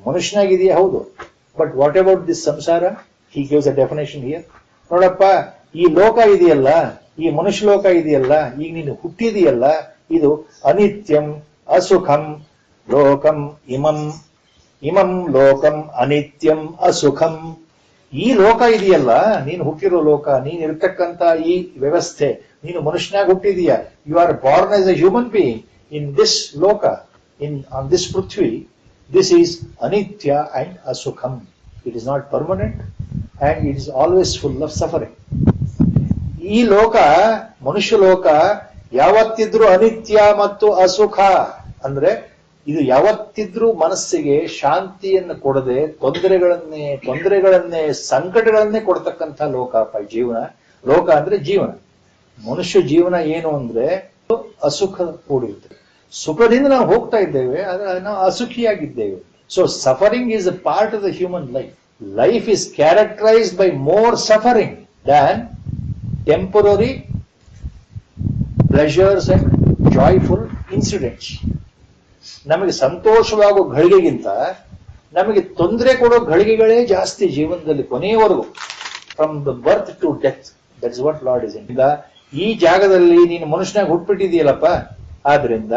ಮನುಷ್ಯನಾಗಿದೆಯಾ? ಹೌದು. ಬಟ್ ವಾಟ್ ಅಬೌಟ್ ದಿಸ್ ಸಂಸಾರ? He gives a definition here. ನೋಡಪ್ಪ, ಈ ಲೋಕ ಇದೆಯಲ್ಲ, ಈ ಮನುಷ್ಯ ಲೋಕ ಇದೆಯಲ್ಲ, ಈಗ ನೀನು ಹುಟ್ಟಿದೆಯಲ್ಲ, ಇದು ಅನಿತ್ಯಂ ಅಸುಖಂ ಲೋಕಂ ಇಮಂ ಲೋಕಂ ಅನಿತ್ಯಂ ಅಸುಖಂ. ಈ ಲೋಕ ಇದೆಯಲ್ಲ, ನೀನು ಹುಟ್ಟಿರೋ ಲೋಕ, ನೀನು ಇರ್ತಕ್ಕಂತ ಈ ವ್ಯವಸ್ಥೆ, ನೀನು ಮನುಷ್ಯನಾಗಿ ಹುಟ್ಟಿದೀಯ. You are born as a human being in this ಲೋಕ, ಆನ್ ದಿಸ್ ಪೃಥ್ವಿ. ದಿಸ್ ಈಸ್ ಅನಿತ್ಯ ಅಂಡ್ ಅಸುಖಂ. It is not permanent and it is always full of suffering. ಈ ಲೋಕ, ಮನುಷ್ಯ ಲೋಕ ಯಾವತ್ತಿದ್ರೂ ಅನಿತ್ಯ ಮತ್ತು ಅಸುಖ. ಅಂದ್ರೆ ಇದು ಯಾವತ್ತಿದ್ರೂ ಮನಸ್ಸಿಗೆ ಶಾಂತಿಯನ್ನು ಕೊಡದೆ ತೊಂದರೆಗಳನ್ನೇ ಸಂಕಟಗಳನ್ನೇ ಕೊಡ್ತಕ್ಕಂಥ ಲೋಕ ಜೀವನ. ಲೋಕ ಅಂದ್ರೆ ಜೀವನ. ಮನುಷ್ಯ ಜೀವನ ಏನು ಅಂದ್ರೆ ಅಸುಖ ಕೂಡಿರ್ತದೆ. ಸುಖದಿಂದ ನಾವು ಹೋಗ್ತಾ ಇದ್ದೇವೆ, ಆದ್ರೆ ನಾವು ಅಸುಖಿಯಾಗಿದ್ದೇವೆ. So suffering is a part of the human life. Life is characterised by more suffering than temporary pleasures and joyful incidents. ನಮಗೆ ಸಂತೋಷವಾಗೋ ಘಳಿಗೆಗಿಂತ ನಮಗೆ ತೊಂದರೆ ಕೊಡೋ ಘಳಿಗೆಗಳೇ ಜಾಸ್ತಿ ಜೀವನದಲ್ಲಿ ಕೊನೆಯವರೆಗೂ. From the birth to death, that is what Lord is. ಈಗ ಈ ಜಾಗದಲ್ಲಿ ನೀನು ಮನುಷ್ಯನಾಗಿ ಹುಟ್ಬಿಟ್ಟಿದೆಯಲ್ಲಪ್ಪ, ಆದ್ರಿಂದ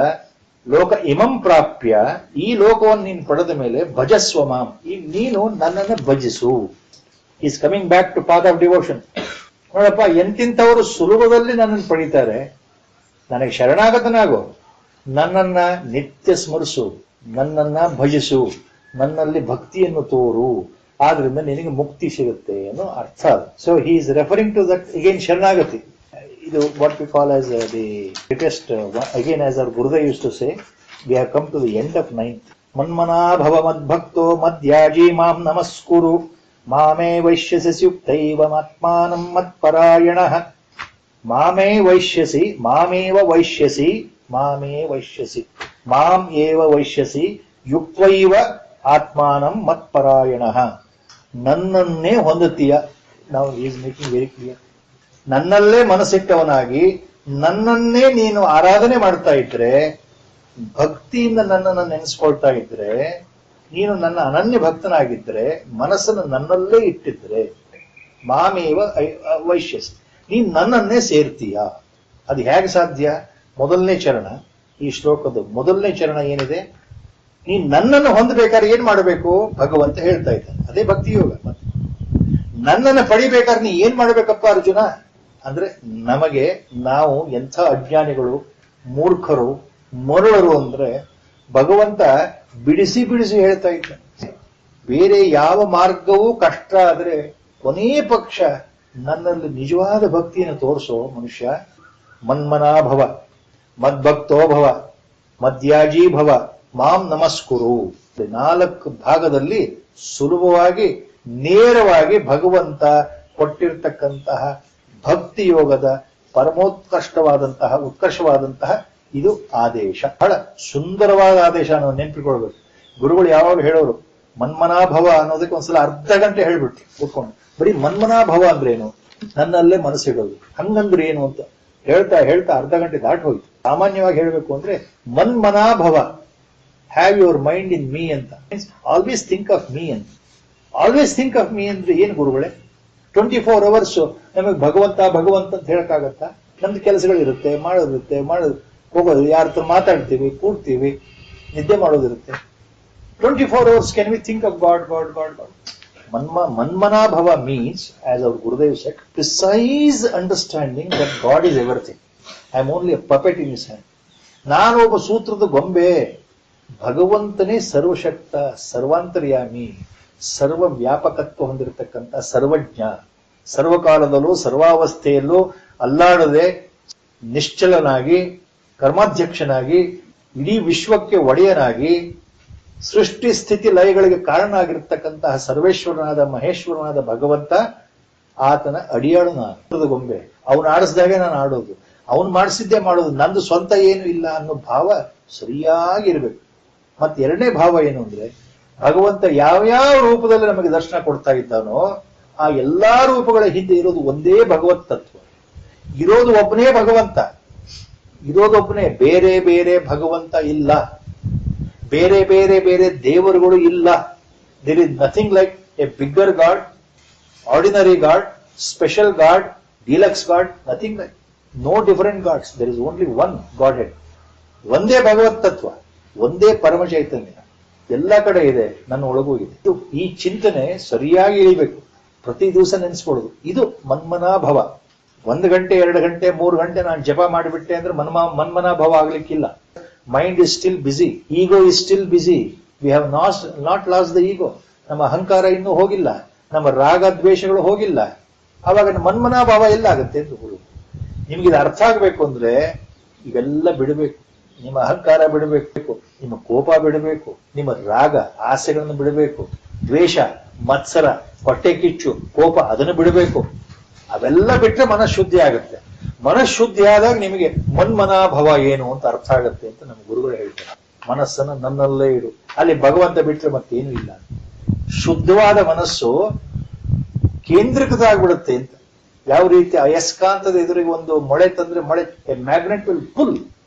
ಲೋಕ ಇಮಂ ಪ್ರಾಪ್ಯ, ಈ ಲೋಕವನ್ನು ನೀನು ಪಡೆದ ಮೇಲೆ ಭಜಸ್ವ ಮಾಂ, ಈಗ ನೀನು ನನ್ನನ್ನು ಭಜಿಸು. Is coming back to path of devotion. ನೋಡಪ್ಪ, ಎಂತಿಂತವರು ಸುಲಭದಲ್ಲಿ ನನ್ನನ್ನು ಪಡೀತಾರೆ, ನನಗೆ ಶರಣಾಗತನಾಗೋ, ನನ್ನನ್ನ ನಿತ್ಯ ಸ್ಮರಿಸು, ನನ್ನನ್ನ ಭಜಿಸು, ನನ್ನಲ್ಲಿ ಭಕ್ತಿಯನ್ನು ತೋರು, ಆದ್ರಿಂದ ನಿನಗೆ ಮುಕ್ತಿ ಸಿಗುತ್ತೆ ಅನ್ನೋ ಅರ್ಥ. So he is referring to that again ಶರಣಾಗತಿ. ಇದು what we call as the greatest again as our Gurudev use to say, we have come to the end of 9th. ಮನ್ಮನಾಭವ ಮದ್ಭಕ್ತೋ ಮದ್ಯಾಜೀ ಮಾಂ ನಮಸ್ಕುರು ಮಾಮೇ ವೈಶ್ಯಸಿ ಯುಕ್ತೈವಮಾತ್ಮಾನಂ ಮತ್ಪರಾಯಣಃ. ಮಾಮೇ ವೈಶ್ಯಸಿ ಮಾಮೇವ ವೈಶ್ಯಸಿ ಮಾಂ ಏವ ವೈಶ್ಯಸಿ ಯುಕ್ತೈವ ಆತ್ಮಾನಂ ಮತ್ಪರಾಯಣಃ. ನನ್ನನ್ನೇ ಹೊಂದುತ್ತೀಯ. ನಾವು ಈಸ್ ಮೇಕಿಂಗ್ ವೆರಿ ಕ್ಲಿಯರ್. ನನ್ನಲ್ಲೇ ಮನಸ್ಸಿಟ್ಟವನಾಗಿ ನನ್ನನ್ನೇ ನೀನು ಆರಾಧನೆ ಮಾಡ್ತಾ ಇದ್ರೆ, ಭಕ್ತಿಯಿಂದ ನನ್ನನ್ನು ನೆನೆಸ್ಕೊಳ್ತಾ ಇದ್ರೆ, ನೀನು ನನ್ನ ಅನನ್ಯ ಭಕ್ತನಾಗಿದ್ರೆ, ಮನಸ್ಸನ್ನು ನನ್ನಲ್ಲೇ ಇಟ್ಟಿದ್ರೆ, ಮಾಮೇವ ವೈಶ್ಯಸಿ, ನೀನು ನನ್ನನ್ನೇ ಸೇರ್ತೀಯ. ಅದು ಹೇಗೆ ಸಾಧ್ಯ? ಮೊದಲನೇ ಚರಣ, ಈ ಶ್ಲೋಕದ ಮೊದಲನೇ ಚರಣ ಏನಿದೆ, ನೀನ್ ನನ್ನನ್ನು ಹೊಂದಬೇಕಾದ್ರೆ ಏನ್ ಮಾಡಬೇಕು? ಭಗವಂತ ಹೇಳ್ತಾ ಇದ್ದಾನೆ. ಅದೇ ಭಕ್ತಿ ಯೋಗ. ಮತ್ತೆ ನನ್ನನ್ನು ಪಡಿಬೇಕಾದ್ರೆ ನೀ ಏನ್ ಮಾಡ್ಬೇಕಪ್ಪ ಅರ್ಜುನ ಅಂದ್ರೆ, ನಮಗೆ ನಾವು ಎಂಥ ಅಜ್ಞಾನಿಗಳು, ಮೂರ್ಖರು, ಮರುಳರು ಅಂದ್ರೆ ಭಗವಂತ ಬಿಡಿಸಿ ಹೇಳ್ತಾ ಇದ್ದಾನೆ. ಬೇರೆ ಯಾವ ಮಾರ್ಗವೂ ಕಷ್ಟ ಆದ್ರೆ ಕೊನೆಯ ಪಕ್ಷ ನನ್ನಲ್ಲಿ ನಿಜವಾದ ಭಕ್ತಿಯನ್ನು ತೋರಿಸೋ ಮನುಷ್ಯ. ಮನ್ಮನಾಭವ ಮದ್ಭಕ್ತೋ ಭವ ಮದ್ಯಾಜೀ ಭವ ಮಾಂ ನಮಸ್ಕುರು. 4 ಭಾಗದಲ್ಲಿ ಸುಲಭವಾಗಿ ನೇರವಾಗಿ ಭಗವಂತ ಕೊಟ್ಟಿರ್ತಕ್ಕಂತಹ ಭಕ್ತಿ ಯೋಗದ ಉತ್ಕರ್ಷವಾದಂತಹ ಇದು ಆದೇಶ. ಬಹಳ ಸುಂದರವಾದ ಆದೇಶ ಅನ್ನೋ ನೆನಪಿಕೊಳ್ಬೇಕು. ಗುರುಗಳು ಯಾವಾಗ ಹೇಳೋರು, ಮನ್ಮನಾಭವ ಅನ್ನೋದಕ್ಕೆ ಒಂದ್ಸಲ ಅರ್ಧ ಗಂಟೆ ಹೇಳ್ಬಿಟ್ಟು ಕೂತ್ಕೊಂಡು, ಬರೀ ಮನ್ಮನಾಭವ ಅಂದ್ರೆ ಏನು, ನನ್ನಲ್ಲೇ ಮನಸ್ಸಿಡೋದು, ಹಂಗಂದ್ರೆ ಏನು ಅಂತ ಹೇಳ್ತಾ ಅರ್ಧ ಗಂಟೆ ದಾಟ್ ಹೋಯ್ತು. ಸಾಮಾನ್ಯವಾಗಿ ಹೇಳಬೇಕು ಅಂದ್ರೆ ಮನ್ಮನಾಭವ, have your mind in me ಅಂತ, means always think of me ಅಂತ. ಆಲ್ವೇಸ್ ಥಿಂಕ್ ಆಫ್ ಮೀ ಅಂದ್ರೆ ಏನು ಗುರುಗಳೇ? 24 hours ನಮಗೆ ಭಗವಂತ ಭಗವಂತ ಅಂತ ಹೇಳಕ್ಕಾಗತ್ತಾ? ನಮ್ದು ಕೆಲಸಗಳಿರುತ್ತೆ, ಮಾಡೋದಿರುತ್ತೆ, ಹೋಗೋದು, ಯಾರ ಹತ್ರ ಮಾತಾಡ್ತೀವಿ, ಕೂಡ್ತೀವಿ, ನಿದ್ದೆ ಮಾಡೋದಿರುತ್ತೆ. 24 hours can we think of God, God, God, God? Manmana Bhava means, as our Gurudev said, precise understanding that God is everything. I am only a puppet in his hand. ನಾನು ಒಬ್ಬ ಸೂತ್ರದ ಗೊಂಬೆ, ಭಗವಂತನೇ ಸರ್ವಶಕ್ತ, ಸರ್ವಾಂತರ್ಯಾಮಿ, ಸರ್ವ ವ್ಯಾಪಕತ್ವ ಹೊಂದಿರತಕ್ಕಂಥ ಸರ್ವಜ್ಞ, ಸರ್ವಕಾಲದಲ್ಲೂ ಸರ್ವಾವಸ್ಥೆಯಲ್ಲೂ ಅಲ್ಲಾಡದೆ ನಿಶ್ಚಲನಾಗಿ ಕರ್ಮಾಧ್ಯಕ್ಷನಾಗಿ ಇಡೀ ವಿಶ್ವಕ್ಕೆ ಒಡೆಯನಾಗಿ ಸೃಷ್ಟಿ ಸ್ಥಿತಿ ಲಯಗಳಿಗೆ ಕಾರಣ ಆಗಿರತಕ್ಕಂತಹ ಸರ್ವೇಶ್ವರನಾದ ಮಹೇಶ್ವರನಾದ ಭಗವಂತ, ಆತನ ಅಡಿಯಾಳು ನಾನು ಗೊಂಬೆ. ಅವನು ಆಡಿಸಿದಾಗೆ ನಾನು ಆಡೋದು, ಅವನು ಮಾಡಿಸಿದ್ದೇ ಮಾಡೋದು, ನಂದು ಸ್ವಂತ ಏನು ಇಲ್ಲ ಅನ್ನೋ ಭಾವ ಸರಿಯಾಗಿರ್ಬೇಕು. ಮತ್ತೆ ಎರಡನೇ ಭಾವ ಏನು ಅಂದ್ರೆ, ಭಗವಂತ ಯಾವ್ಯಾವ ರೂಪದಲ್ಲಿ ನಮಗೆ ದರ್ಶನ ಕೊಡ್ತಾ ಇದ್ದಾನೋ ಆ ಎಲ್ಲಾ ರೂಪಗಳ ಹಿಂದೆ ಇರೋದು ಒಂದೇ ಭಗವತ್ ತತ್ವ. ಇರೋದು ಒಬ್ಬನೇ ಭಗವಂತ, ಇರೋದೊಬ್ಬನೇ, ಬೇರೆ ಬೇರೆ ಭಗವಂತ ಇಲ್ಲ, ಬೇರೆ ಬೇರೆ ಬೇರೆ ದೇವರುಗಳು ಇಲ್ಲ. There is nothing like a bigger god, ordinary god, special god, deluxe god, nothing like. No different gods, there is only one godhead. ಒಂದೇ ಭಗವತ್ ತತ್ವ, ಒಂದೇ ಪರಮ ಚೈತನ್ಯ ಎಲ್ಲ ಕಡೆ ಇದೆ, ನನ್ನ ಒಳಗೂ ಇದೆ. ಈ ಚಿಂತನೆ ಸರಿಯಾಗಿ ಇಳಿಬೇಕು, ಪ್ರತಿ ದಿವಸ ನೆನೆಸ್ಕೊಳ್ಳೋದು. ಇದು ಮನ್ಮನಾಭವ. 1 ಗಂಟೆ 2 ಗಂಟೆ 3 ಗಂಟೆ ನಾನು ಜಪ ಮಾಡಿಬಿಟ್ಟೆ ಅಂದ್ರೆ ಮನ್ಮನಾಭವ ಆಗ್ಲಿಕ್ಕಿಲ್ಲ. Mind is still busy, ego is still busy. We have not lost the ego. ನಮ್ಮ ಅಹಂಕಾರ ಇನ್ನೂ ಹೋಗಿಲ್ಲ, ನಮ್ಮ ರಾಗ ದ್ವೇಷಗಳು ಹೋಗಿಲ್ಲ. ಆವಾಗ ಮನ್ಮನಾಭಾವ ಎಲ್ಲ ಆಗುತ್ತೆ ಅಂತ ಹೇಳುದು. ನಿಮ್ಗೆ ಇದು ಅರ್ಥ ಆಗ್ಬೇಕು ಅಂದ್ರೆ ಇವೆಲ್ಲ ಬಿಡಬೇಕು. ನಿಮ್ಮ ಅಹಂಕಾರ ಬಿಡಬೇಕು, ನಿಮ್ಮ ಕೋಪ ಬಿಡಬೇಕು, ನಿಮ್ಮ ರಾಗ ಆಸೆಗಳನ್ನು ಬಿಡಬೇಕು, ದ್ವೇಷ ಮತ್ಸರ ಹೊಟ್ಟೆ ಕಿಚ್ಚು ಕೋಪ ಅದನ್ನು ಬಿಡಬೇಕು. ಅವೆಲ್ಲ ಬಿಟ್ರೆ ಮನಃಶುದ್ಧಿ ಆಗುತ್ತೆ. ಮನಃಶುದ್ಧಿ ಆದಾಗ ನಿಮಗೆ ಮನ್ಮನಾಭವ ಏನು ಅಂತ ಅರ್ಥ ಆಗುತ್ತೆ ಅಂತ ನಮ್ಮ ಗುರುಗಳು ಹೇಳ್ತಾರೆ. ಮನಸ್ಸನ್ನು ನನ್ನಲ್ಲೇ ಇಡು, ಅಲ್ಲಿ ಭಗವಂತ ಬಿಟ್ರೆ ಮತ್ತೇನು ಇಲ್ಲ. ಶುದ್ಧವಾದ ಮನಸ್ಸು ಕೇಂದ್ರೀಕೃತ ಆಗ್ಬಿಡುತ್ತೆ ಅಂತ. ಯಾವ ರೀತಿ ಅಯಸ್ಕಾಂತದ ಎದುರಿಗೆ ಒಂದು ಮೊಳೆ ತಂದ್ರೆ ಮೊಳೆ, a magnet will pull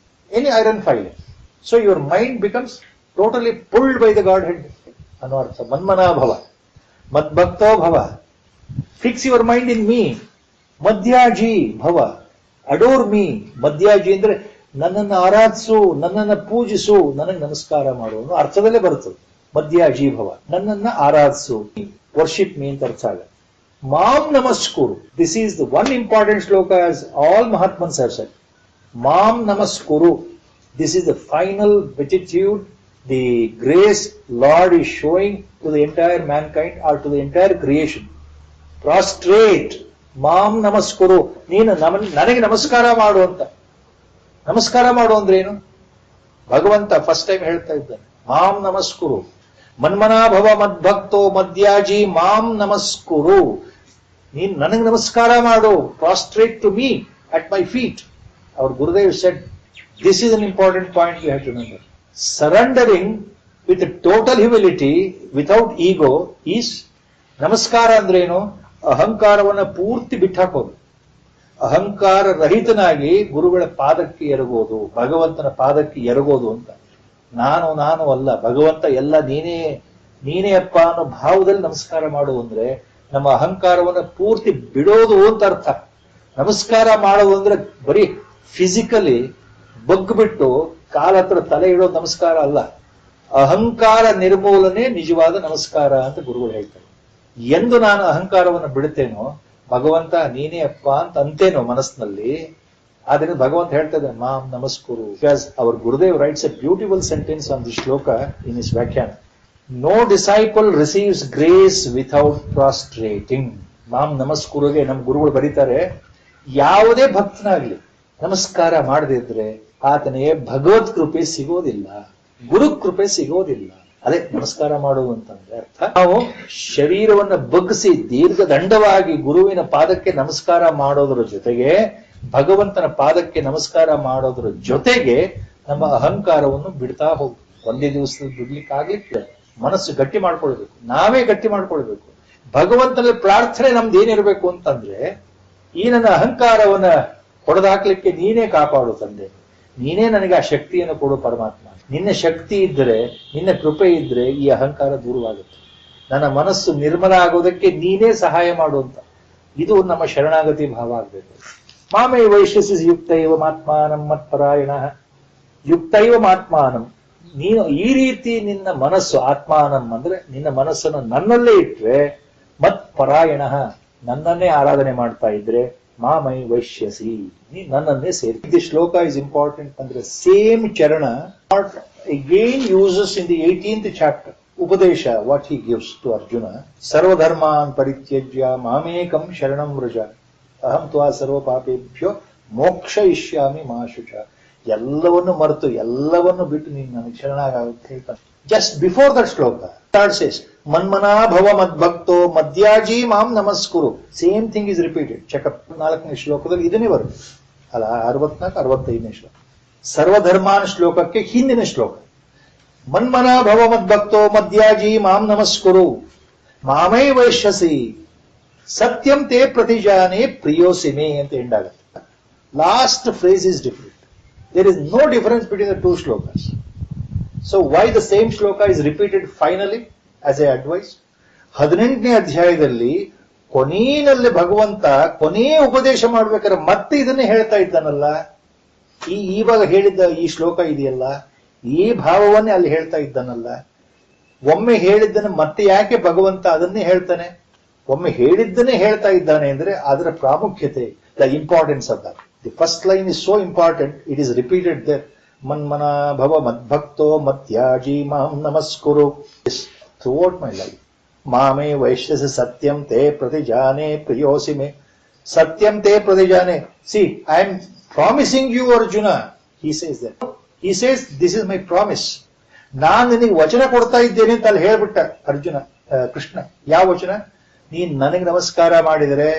any iron file. So your mind becomes totally pulled by the godhead ಅನ್ನೋ ಅರ್ಥ ಮನ್ಮನಾಭವ. ಮದ್ಭಕ್ತೋ ಭವ, fix your mind in me. ಮಧ್ಯಾಜಿ ಭವ, ಅಡೋರ್ ಮೀ. ಮಧ್ಯಾಜಿ ಅಂದ್ರೆ ನನ್ನನ್ನು ಆರಾಧಿಸು, ನನ್ನನ್ನು ಪೂಜಿಸು, ನನಗೆ ನಮಸ್ಕಾರ ಮಾಡು ಅನ್ನೋ ಅರ್ಥದಲ್ಲೇ ಬರುತ್ತದೆ. ಮಧ್ಯಾಜಿ ಭವ, ನನ್ನನ್ನ ಆರಾಧಿಸು, ವರ್ಷಿಪ್ ಮೀ ಅಂತ ಅರ್ಥ ಆಗ. ಮಾಂ ನಮಸ್ಕುರು, this is the one important shloka as all ಮಹಾತ್ಮನ್ಸ್ ಹ್ಯಾವ್ ಸೆಡ್. ಮಾಂ ನಮಸ್ಕುರು, this is the final beatitude, the grace Lord is showing to the entire mankind or to the entire creation. Prostrate, ಮಾಂ ನಮಸ್ಕುರು, ನೀನು ನನಗೆ ನಮಸ್ಕಾರ ಮಾಡು ಅಂತ. ನಮಸ್ಕಾರ ಮಾಡು ಅಂದ್ರೆ ಏನು? ಭಗವಂತ ಫಸ್ಟ್ ಟೈಮ್ ಹೇಳ್ತಾ ಇದ್ದಾನೆ, ಮಾಂ ನಮಸ್ಕುರು. ಮನ್ಮನಾಭವ ಮದ್ಭಕ್ತೋ ಮಧ್ಯಾಜಿ ಮಾಂ ನಮಸ್ಕುರು. ನೀನು ನನಗೆ ನಮಸ್ಕಾರ ಮಾಡು. Prostrate to me at my feet. Our Gurudev said, this is an important point we have to remember. Surrendering with a total humility, without ego, is ನಮಸ್ಕಾರ ಅಂದ್ರೇನು? ಅಹಂಕಾರವನ್ನ ಪೂರ್ತಿ ಬಿಟ್ಟಾಕೋದು. ಅಹಂಕಾರ ರಹಿತನಾಗಿ ಗುರುಗಳ ಪಾದಕ್ಕೆ ಎರಗೋದು, ಭಗವಂತನ ಪಾದಕ್ಕೆ ಎರಗೋದು ಅಂತ. ನಾನು ಅಲ್ಲ, ಭಗವಂತ ಎಲ್ಲ ನೀನೇ ಅಪ್ಪ ಅನ್ನೋ ಭಾವದಲ್ಲಿ ನಮಸ್ಕಾರ ಮಾಡು ಅಂದ್ರೆ ನಮ್ಮ ಅಹಂಕಾರವನ್ನ ಪೂರ್ತಿ ಬಿಡೋದು ಅಂತ ಅರ್ಥ. ನಮಸ್ಕಾರ ಮಾಡೋದು ಅಂದ್ರೆ ಬರೀ ಫಿಸಿಕಲಿ ಬಗ್ಬಿಟ್ಟು ಕಾಲ ಹತ್ರ ತಲೆ ಇಡೋದು ನಮಸ್ಕಾರ ಅಲ್ಲ. ಅಹಂಕಾರ ನಿರ್ಮೂಲನೆ ನಿಜವಾದ ನಮಸ್ಕಾರ ಅಂತ ಗುರುಗಳು ಹೇಳ್ತಾರೆ. ಎಂದು ನಾನು ಅಹಂಕಾರವನ್ನು ಬಿಡುತ್ತೇನೋ, ಭಗವಂತ ನೀನೇ ಅಪ್ಪ ಅಂತ ಅಂತೇನೋ ಮನಸ್ಸಿನಲ್ಲಿ, ಆದ್ರಿಂದ ಭಗವಂತ ಹೇಳ್ತಾ ಇದ್ದಾನೆ ಮಾಂ ನಮಸ್ಕುರು. Because our Gurudev writes a beautiful sentence on the shloka in his vyakhyana. No disciple receives grace without prostrating. ಮಾಂ ನಮಸ್ಕುರುಗೆ ನಮ್ಮ ಗುರುಗಳು ಬರೀತಾರೆ, ಯಾವುದೇ ಭಕ್ತನಾಗ್ಲಿ ನಮಸ್ಕಾರ ಮಾಡದೇ ಇದ್ರೆ ಆತನಿಗೆ ಭಗವತ್ ಕೃಪೆ ಸಿಗೋದಿಲ್ಲ, ಗುರು ಕೃಪೆ ಸಿಗೋದಿಲ್ಲ. ಅದೇ ನಮಸ್ಕಾರ ಮಾಡುವುದು ಅಂತಂದ್ರೆ ಅರ್ಥ. ನಾವು ಶರೀರವನ್ನ ಬಗ್ಗಿಸಿ ದೀರ್ಘದಂಡವಾಗಿ ಗುರುವಿನ ಪಾದಕ್ಕೆ ನಮಸ್ಕಾರ ಮಾಡೋದ್ರ ಜೊತೆಗೆ, ಭಗವಂತನ ಪಾದಕ್ಕೆ ನಮಸ್ಕಾರ ಮಾಡೋದ್ರ ಜೊತೆಗೆ ನಮ್ಮ ಅಹಂಕಾರವನ್ನು ಬಿಡ್ತಾ ಹೋಗ್ಬೇಕು. ಒಂದೇ ದಿವಸದಲ್ಲಿ ಬಿಡ್ಲಿಕ್ಕೆ ಆಗ್ಲಿಕ್ಕೆ ಮನಸ್ಸು ಗಟ್ಟಿ ಮಾಡ್ಕೊಳ್ಬೇಕು, ನಾವೇ ಗಟ್ಟಿ ಮಾಡ್ಕೊಳ್ಬೇಕು. ಭಗವಂತನಲ್ಲಿ ಪ್ರಾರ್ಥನೆ ನಮ್ದು ಏನಿರ್ಬೇಕು ಅಂತಂದ್ರೆ, ಈ ನನ್ನ ಅಹಂಕಾರವನ್ನ ಹೊಡೆದಾಕ್ಲಿಕ್ಕೆ ನೀನೇ ಕಾಪಾಡು ತಂದೆ, ನೀನೇ ನನಗೆ ಆ ಶಕ್ತಿಯನ್ನು ಕೊಡು ಪರಮಾತ್ಮ. ನಿನ್ನ ಶಕ್ತಿ ಇದ್ರೆ, ನಿನ್ನ ಕೃಪೆ ಇದ್ರೆ ಈ ಅಹಂಕಾರ ದೂರವಾಗುತ್ತೆ. ನನ್ನ ಮನಸ್ಸು ನಿರ್ಮಲ ಆಗೋದಕ್ಕೆ ನೀನೇ ಸಹಾಯ ಮಾಡುವಂತ. ಇದು ನಮ್ಮ ಶರಣಾಗತಿ ಭಾವ ಆಗ್ಬೇಕು. ಮಾಮೇ ವೈಶ್ಯಸಿ ಯುಕ್ತೈವ ಮಾತ್ಮಾನಂ ಮತ್ಪರಾಯಣ. ಯುಕ್ತೈವ ಮಾತ್ಮಾನಂ, ನೀನು ಈ ರೀತಿ ನಿನ್ನ ಮನಸ್ಸು, ಆತ್ಮಾನಂ ಅಂದ್ರೆ ನಿನ್ನ ಮನಸ್ಸನ್ನು ನನ್ನಲ್ಲೇ ಇಟ್ರೆ, ಮತ್ಪರಾಯಣ ನನ್ನನ್ನೇ ಆರಾಧನೆ ಮಾಡ್ತಾ ಇದ್ರೆ, ಮಾಮೈ ವೈಶ್ಯಸಿ ನೀ ನನ್ನನ್ನೇ ಸೇರಿ. ದಿ ಶ್ಲೋಕ ಇಸ್ ಇಂಪಾರ್ಟೆಂಟ್ ಅಂದ್ರೆ ಸೇಮ್ ಚರಣ again uses in the 18th chapter Upadesha, what he gives to Arjuna. Sarvadharman parityajya mamekam sharanam vraja aham tva sarva papebhyo mokshayishyami ma shucha. ಎಲ್ಲವನ್ನು ಮರೆತು ಎಲ್ಲವನ್ನು ಬಿಟ್ಟು ನೀನು ನನಗೆ ಶರಣಾಗುತ್ತೆ ಹೇಳ್ತಾನೆ. Just before that shloka third says ಮನ್ಮನಾ ಭವ ಮದ್ಭಕ್ತೋ ಮದ್ಯಾಜಿ ಮಾಂ ನಮಸ್ಕುರು. Same thing is repeated. ಚೆಕಪ್ 4ನೇ ಶ್ಲೋಕದಲ್ಲಿ ಇದನ್ನೇ ಬರುತ್ತೆ ಅಲ್ಲ, 64 65ನೇ ಶ್ಲೋಕ. ಸರ್ವಧರ್ಮಾನ್ ಶ್ಲೋಕಕ್ಕೆ ಹಿಂದಿನ ಶ್ಲೋಕ. ಮನ್ಮನಾ ಭವ ಮದ್ಭಕ್ತೋ ಮದ್ಯಾಜಿ ಮಾಂ ನಮಸ್ಕುರು ಮಾಮೈ ವೈಶ್ಯಸಿ ಸತ್ಯಂ ತೇ ಪ್ರತಿಜಾನೆ ಪ್ರಿಯೋಸಿಮೆ ಅಂತ ಎಂಡ್ ಆಗುತ್ತೆ. Last phrase is different. There is no difference between the two shlokas. So why the same shloka is repeated finally as I advised? 18ನೇ ಅಧ್ಯಾಯದಲ್ಲಿ ಕೊನೆಯಲ್ಲಿ ಭಗವಂತ ಕೊನೆಯ ಉಪದೇಶ ಮಾಡ್ಬೇಕಾದ್ರೆ ಮತ್ತೆ ಇದನ್ನೇ ಹೇಳ್ತಾ ಇದ್ದಾನಲ್ಲ. ಈವಾಗ ಹೇಳಿದ್ದ ಈ ಶ್ಲೋಕ ಇದೆಯಲ್ಲ, ಈ ಭಾವವನ್ನೇ ಅಲ್ಲಿ ಹೇಳ್ತಾ ಇದ್ದಾನಲ್ಲ. ಒಮ್ಮೆ ಹೇಳಿದ್ದನ್ನು ಮತ್ತೆ ಯಾಕೆ ಭಗವಂತ ಅದನ್ನೇ ಹೇಳ್ತಾನೆ? ಒಮ್ಮೆ ಹೇಳಿದ್ದನ್ನೇ ಹೇಳ್ತಾ ಇದ್ದಾನೆ ಅಂದ್ರೆ ಅದರ ಪ್ರಾಮುಖ್ಯತೆ, the importance of that. The first line is so important, it is repeated there. Manmana bhava madbhakto madhyaji mam namaskuru. Throughout my life. Mame vaishyasi satyam te pratijane priyosime. Satyam te pratijane. See, I am promising you, Arjuna. He says that. He says, this is my promise. ನಾನು ನಿನಗೆ ವಚನ ಕೊಡ್ತಾ ಇದ್ದೇನೆ ಅಂತ ಅಲ್ಲಿ ಹೇಳ್ಬಿಟ್ಟ ಅರ್ಜುನ, ಕೃಷ್ಣ. ಯಾವ ವಚನ? ನೀನು ನನಗೆ ನಮಸ್ಕಾರ ಮಾಡಿದರೆ,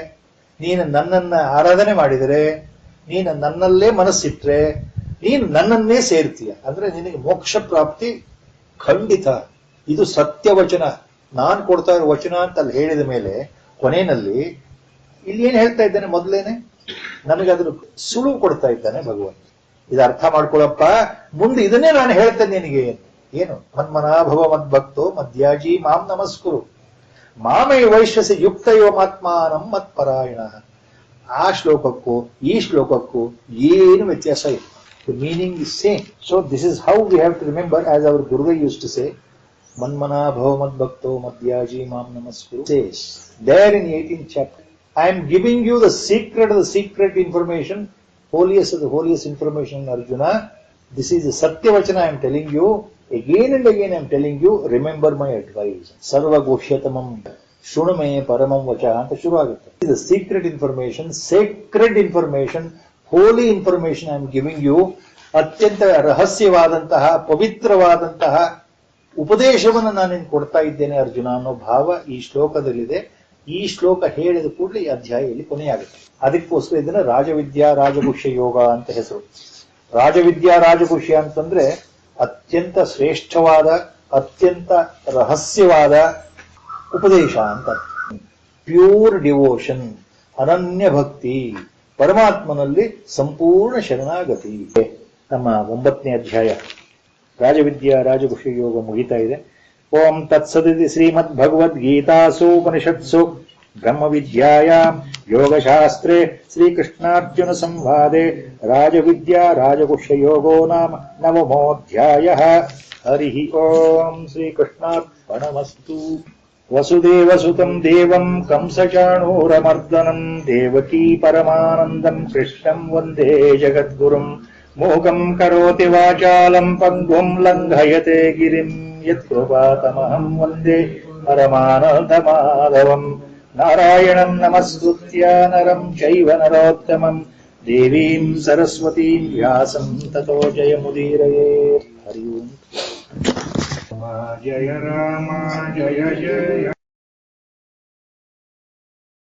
ನೀನು ನನ್ನನ್ನ ಆರಾಧನೆ ಮಾಡಿದರೆ, ನೀನು ನನ್ನಲ್ಲೇ ಮನಸ್ಸಿಟ್ರೆ, ನೀನು ನನ್ನನ್ನೇ ಸೇರ್ತೀಯ. ಅಂದ್ರೆ ನಿನಗೆ ಮೋಕ್ಷ ಪ್ರಾಪ್ತಿ ಖಂಡಿತ. ಇದು ಸತ್ಯವಚನ, ನಾನು ಕೊಡ್ತಾ ಇರೋ ವಚನ ಅಂತ ಅಲ್ಲಿ ಹೇಳಿದ ಮೇಲೆ ಕೊನೆಯಲ್ಲಿ ಇಲ್ಲಿ ಏನ್ ಹೇಳ್ತಾ ಇದ್ದಾನೆ? ಮೊದಲೇನೆ ನನಗೆ ಅದ್ರ ಸುಳುವು ಕೊಡ್ತಾ ಇದ್ದಾನೆ ಭಗವಂತ. ಇದು ಅರ್ಥ ಮಾಡ್ಕೊಳಪ್ಪ, ಮುಂದೆ ಇದನ್ನೇ ನಾನು ಹೇಳ್ತೇನೆ ನಿನಗೆ. ಏನು? ಮನ್ಮನಾಭವ ಮದ್ಭಕ್ತೋ ಮದ್ಯಾಜಿ ಮಾಂ ನಮಸ್ಕುರು ಮಾಮೇ ವೈಶ್ಯಸಿ ಯುಕ್ತಯೋ ಮಾತ್ಮಾನಂ ಮತ್ಪರಾಯಣ. ಆ ಶ್ಲೋಕಕ್ಕೂ ಈ ಶ್ಲೋಕಕ್ಕೂ ಏನು ವ್ಯತ್ಯಾಸ ಇಲ್ಲ. The meaning is same. So this is how we have to remember, as our Gurudev used to say, Manmana bhava madbhakto madhyaji mam namaskuru. Says there in the 18th chapter, I am giving you the secret information, holiest of the holiest information, Arjuna. This is the Satyavachana I am telling you. Again and again I am telling you, remember my advice. Sarva goshyatamam ಶೃಣುಮೇ ಪರಮಂ ವಚ ಅಂತ ಶುರು ಆಗುತ್ತೆ. ಇದು secret information, sacred information, holy information I am giving you. ಅತ್ಯಂತ ರಹಸ್ಯವಾದಂತಹ ಪವಿತ್ರವಾದಂತಹ ಉಪದೇಶವನ್ನು ನಾನು ಕೊಡ್ತಾ ಇದ್ದೇನೆ ಅರ್ಜುನ ಅನ್ನೋ ಭಾವ ಈ ಶ್ಲೋಕದಲ್ಲಿದೆ. ಈ ಶ್ಲೋಕ ಹೇಳಿದ ಕೂಡಲೇ ಈ ಅಧ್ಯಾಯದಲ್ಲಿ ಕೊನೆಯಾಗುತ್ತೆ. ಅದಕ್ಕೋಸ್ಕರ ಇದನ್ನ ರಾಜವಿದ್ಯಾ ರಾಜಗುಹ್ಯ ಯೋಗ ಅಂತ ಹೆಸರು. ರಾಜವಿದ್ಯಾ ರಾಜಗುಹ್ಯ ಅಂತಂದ್ರೆ ಅತ್ಯಂತ ಶ್ರೇಷ್ಠವಾದ, ಅತ್ಯಂತ ರಹಸ್ಯವಾದ ಉಪದೇಶ ಅಂತ. ಪ್ಯೂರ್ ಡಿವೋಷನ್, ಅನನ್ಯ ಭಕ್ತಿ, ಪರಮಾತ್ಮನಲ್ಲಿ ಸಂಪೂರ್ಣ ಶರಣಾಗತಿ. ನಮ್ಮ 9ನೇ ಅಧ್ಯಾಯ ರಾಜವಿದ್ಯಾ ರಾಜಗುಹ್ಯ ಯೋಗ ಮುಗಿತಾ ಇದೆ. ಓಂ ತತ್ಸದಿತಿ ಶ್ರೀಮದ್ ಭಗವದ್ಗೀತಾಸು ಉಪನಿಷತ್ಸು ಬ್ರಹ್ಮವಿದ್ಯಾಯಾಂ ಯೋಗಶಾಸ್ತ್ರೇ ಶ್ರೀಕೃಷ್ಣಾರ್ಜುನ ಸಂವಾದೆ ರಾಜವಿದ್ಯಾ ರಾಜಗುಹ್ಯ ಯೋಗೋ ನಾಮ 9ಮೋऽಧ್ಯಾಯಃ. ಹರಿ ಓಂ ಶ್ರೀಕೃಷ್ಣಾರ್ಪಣಮಸ್ತು. ವಸುದೇವಸುತಂ ದೇವಂ ಕಂಸಚಾಣೂರಮರ್ದನಂ ದೇವಕೀ ಪರಮಾನಂದಂ ಕೃಷ್ಣಂ ವಂದೇ ಜಗದ್ಗುರುಂ. ಮೂಕಂ ಕರೋತಿ ವಾಚಾಲಂ ಪಂಗುಂ ಲಂಘಯತೆ ಗಿರಿಂ ಯತ್ಕೃಪಾತಮಹಂ ವಂದೇ ಪರಮಾನಂದಮಾಧವಂ. ನಾರಾಯಣಂ ನಮಸ್ಕೃತ್ಯ ನರಂ ಚೈವ ನರೋತ್ತಮಂ ದೇವೀಂ ಸರಸ್ವತೀಂ ವ್ಯಾಸಂ ತತೋ ಜಯಮುದೀರಯೇತ್. ಹರಿ ಓಂ. ಜಯ ರಾಮ ಜಯ ಜಯ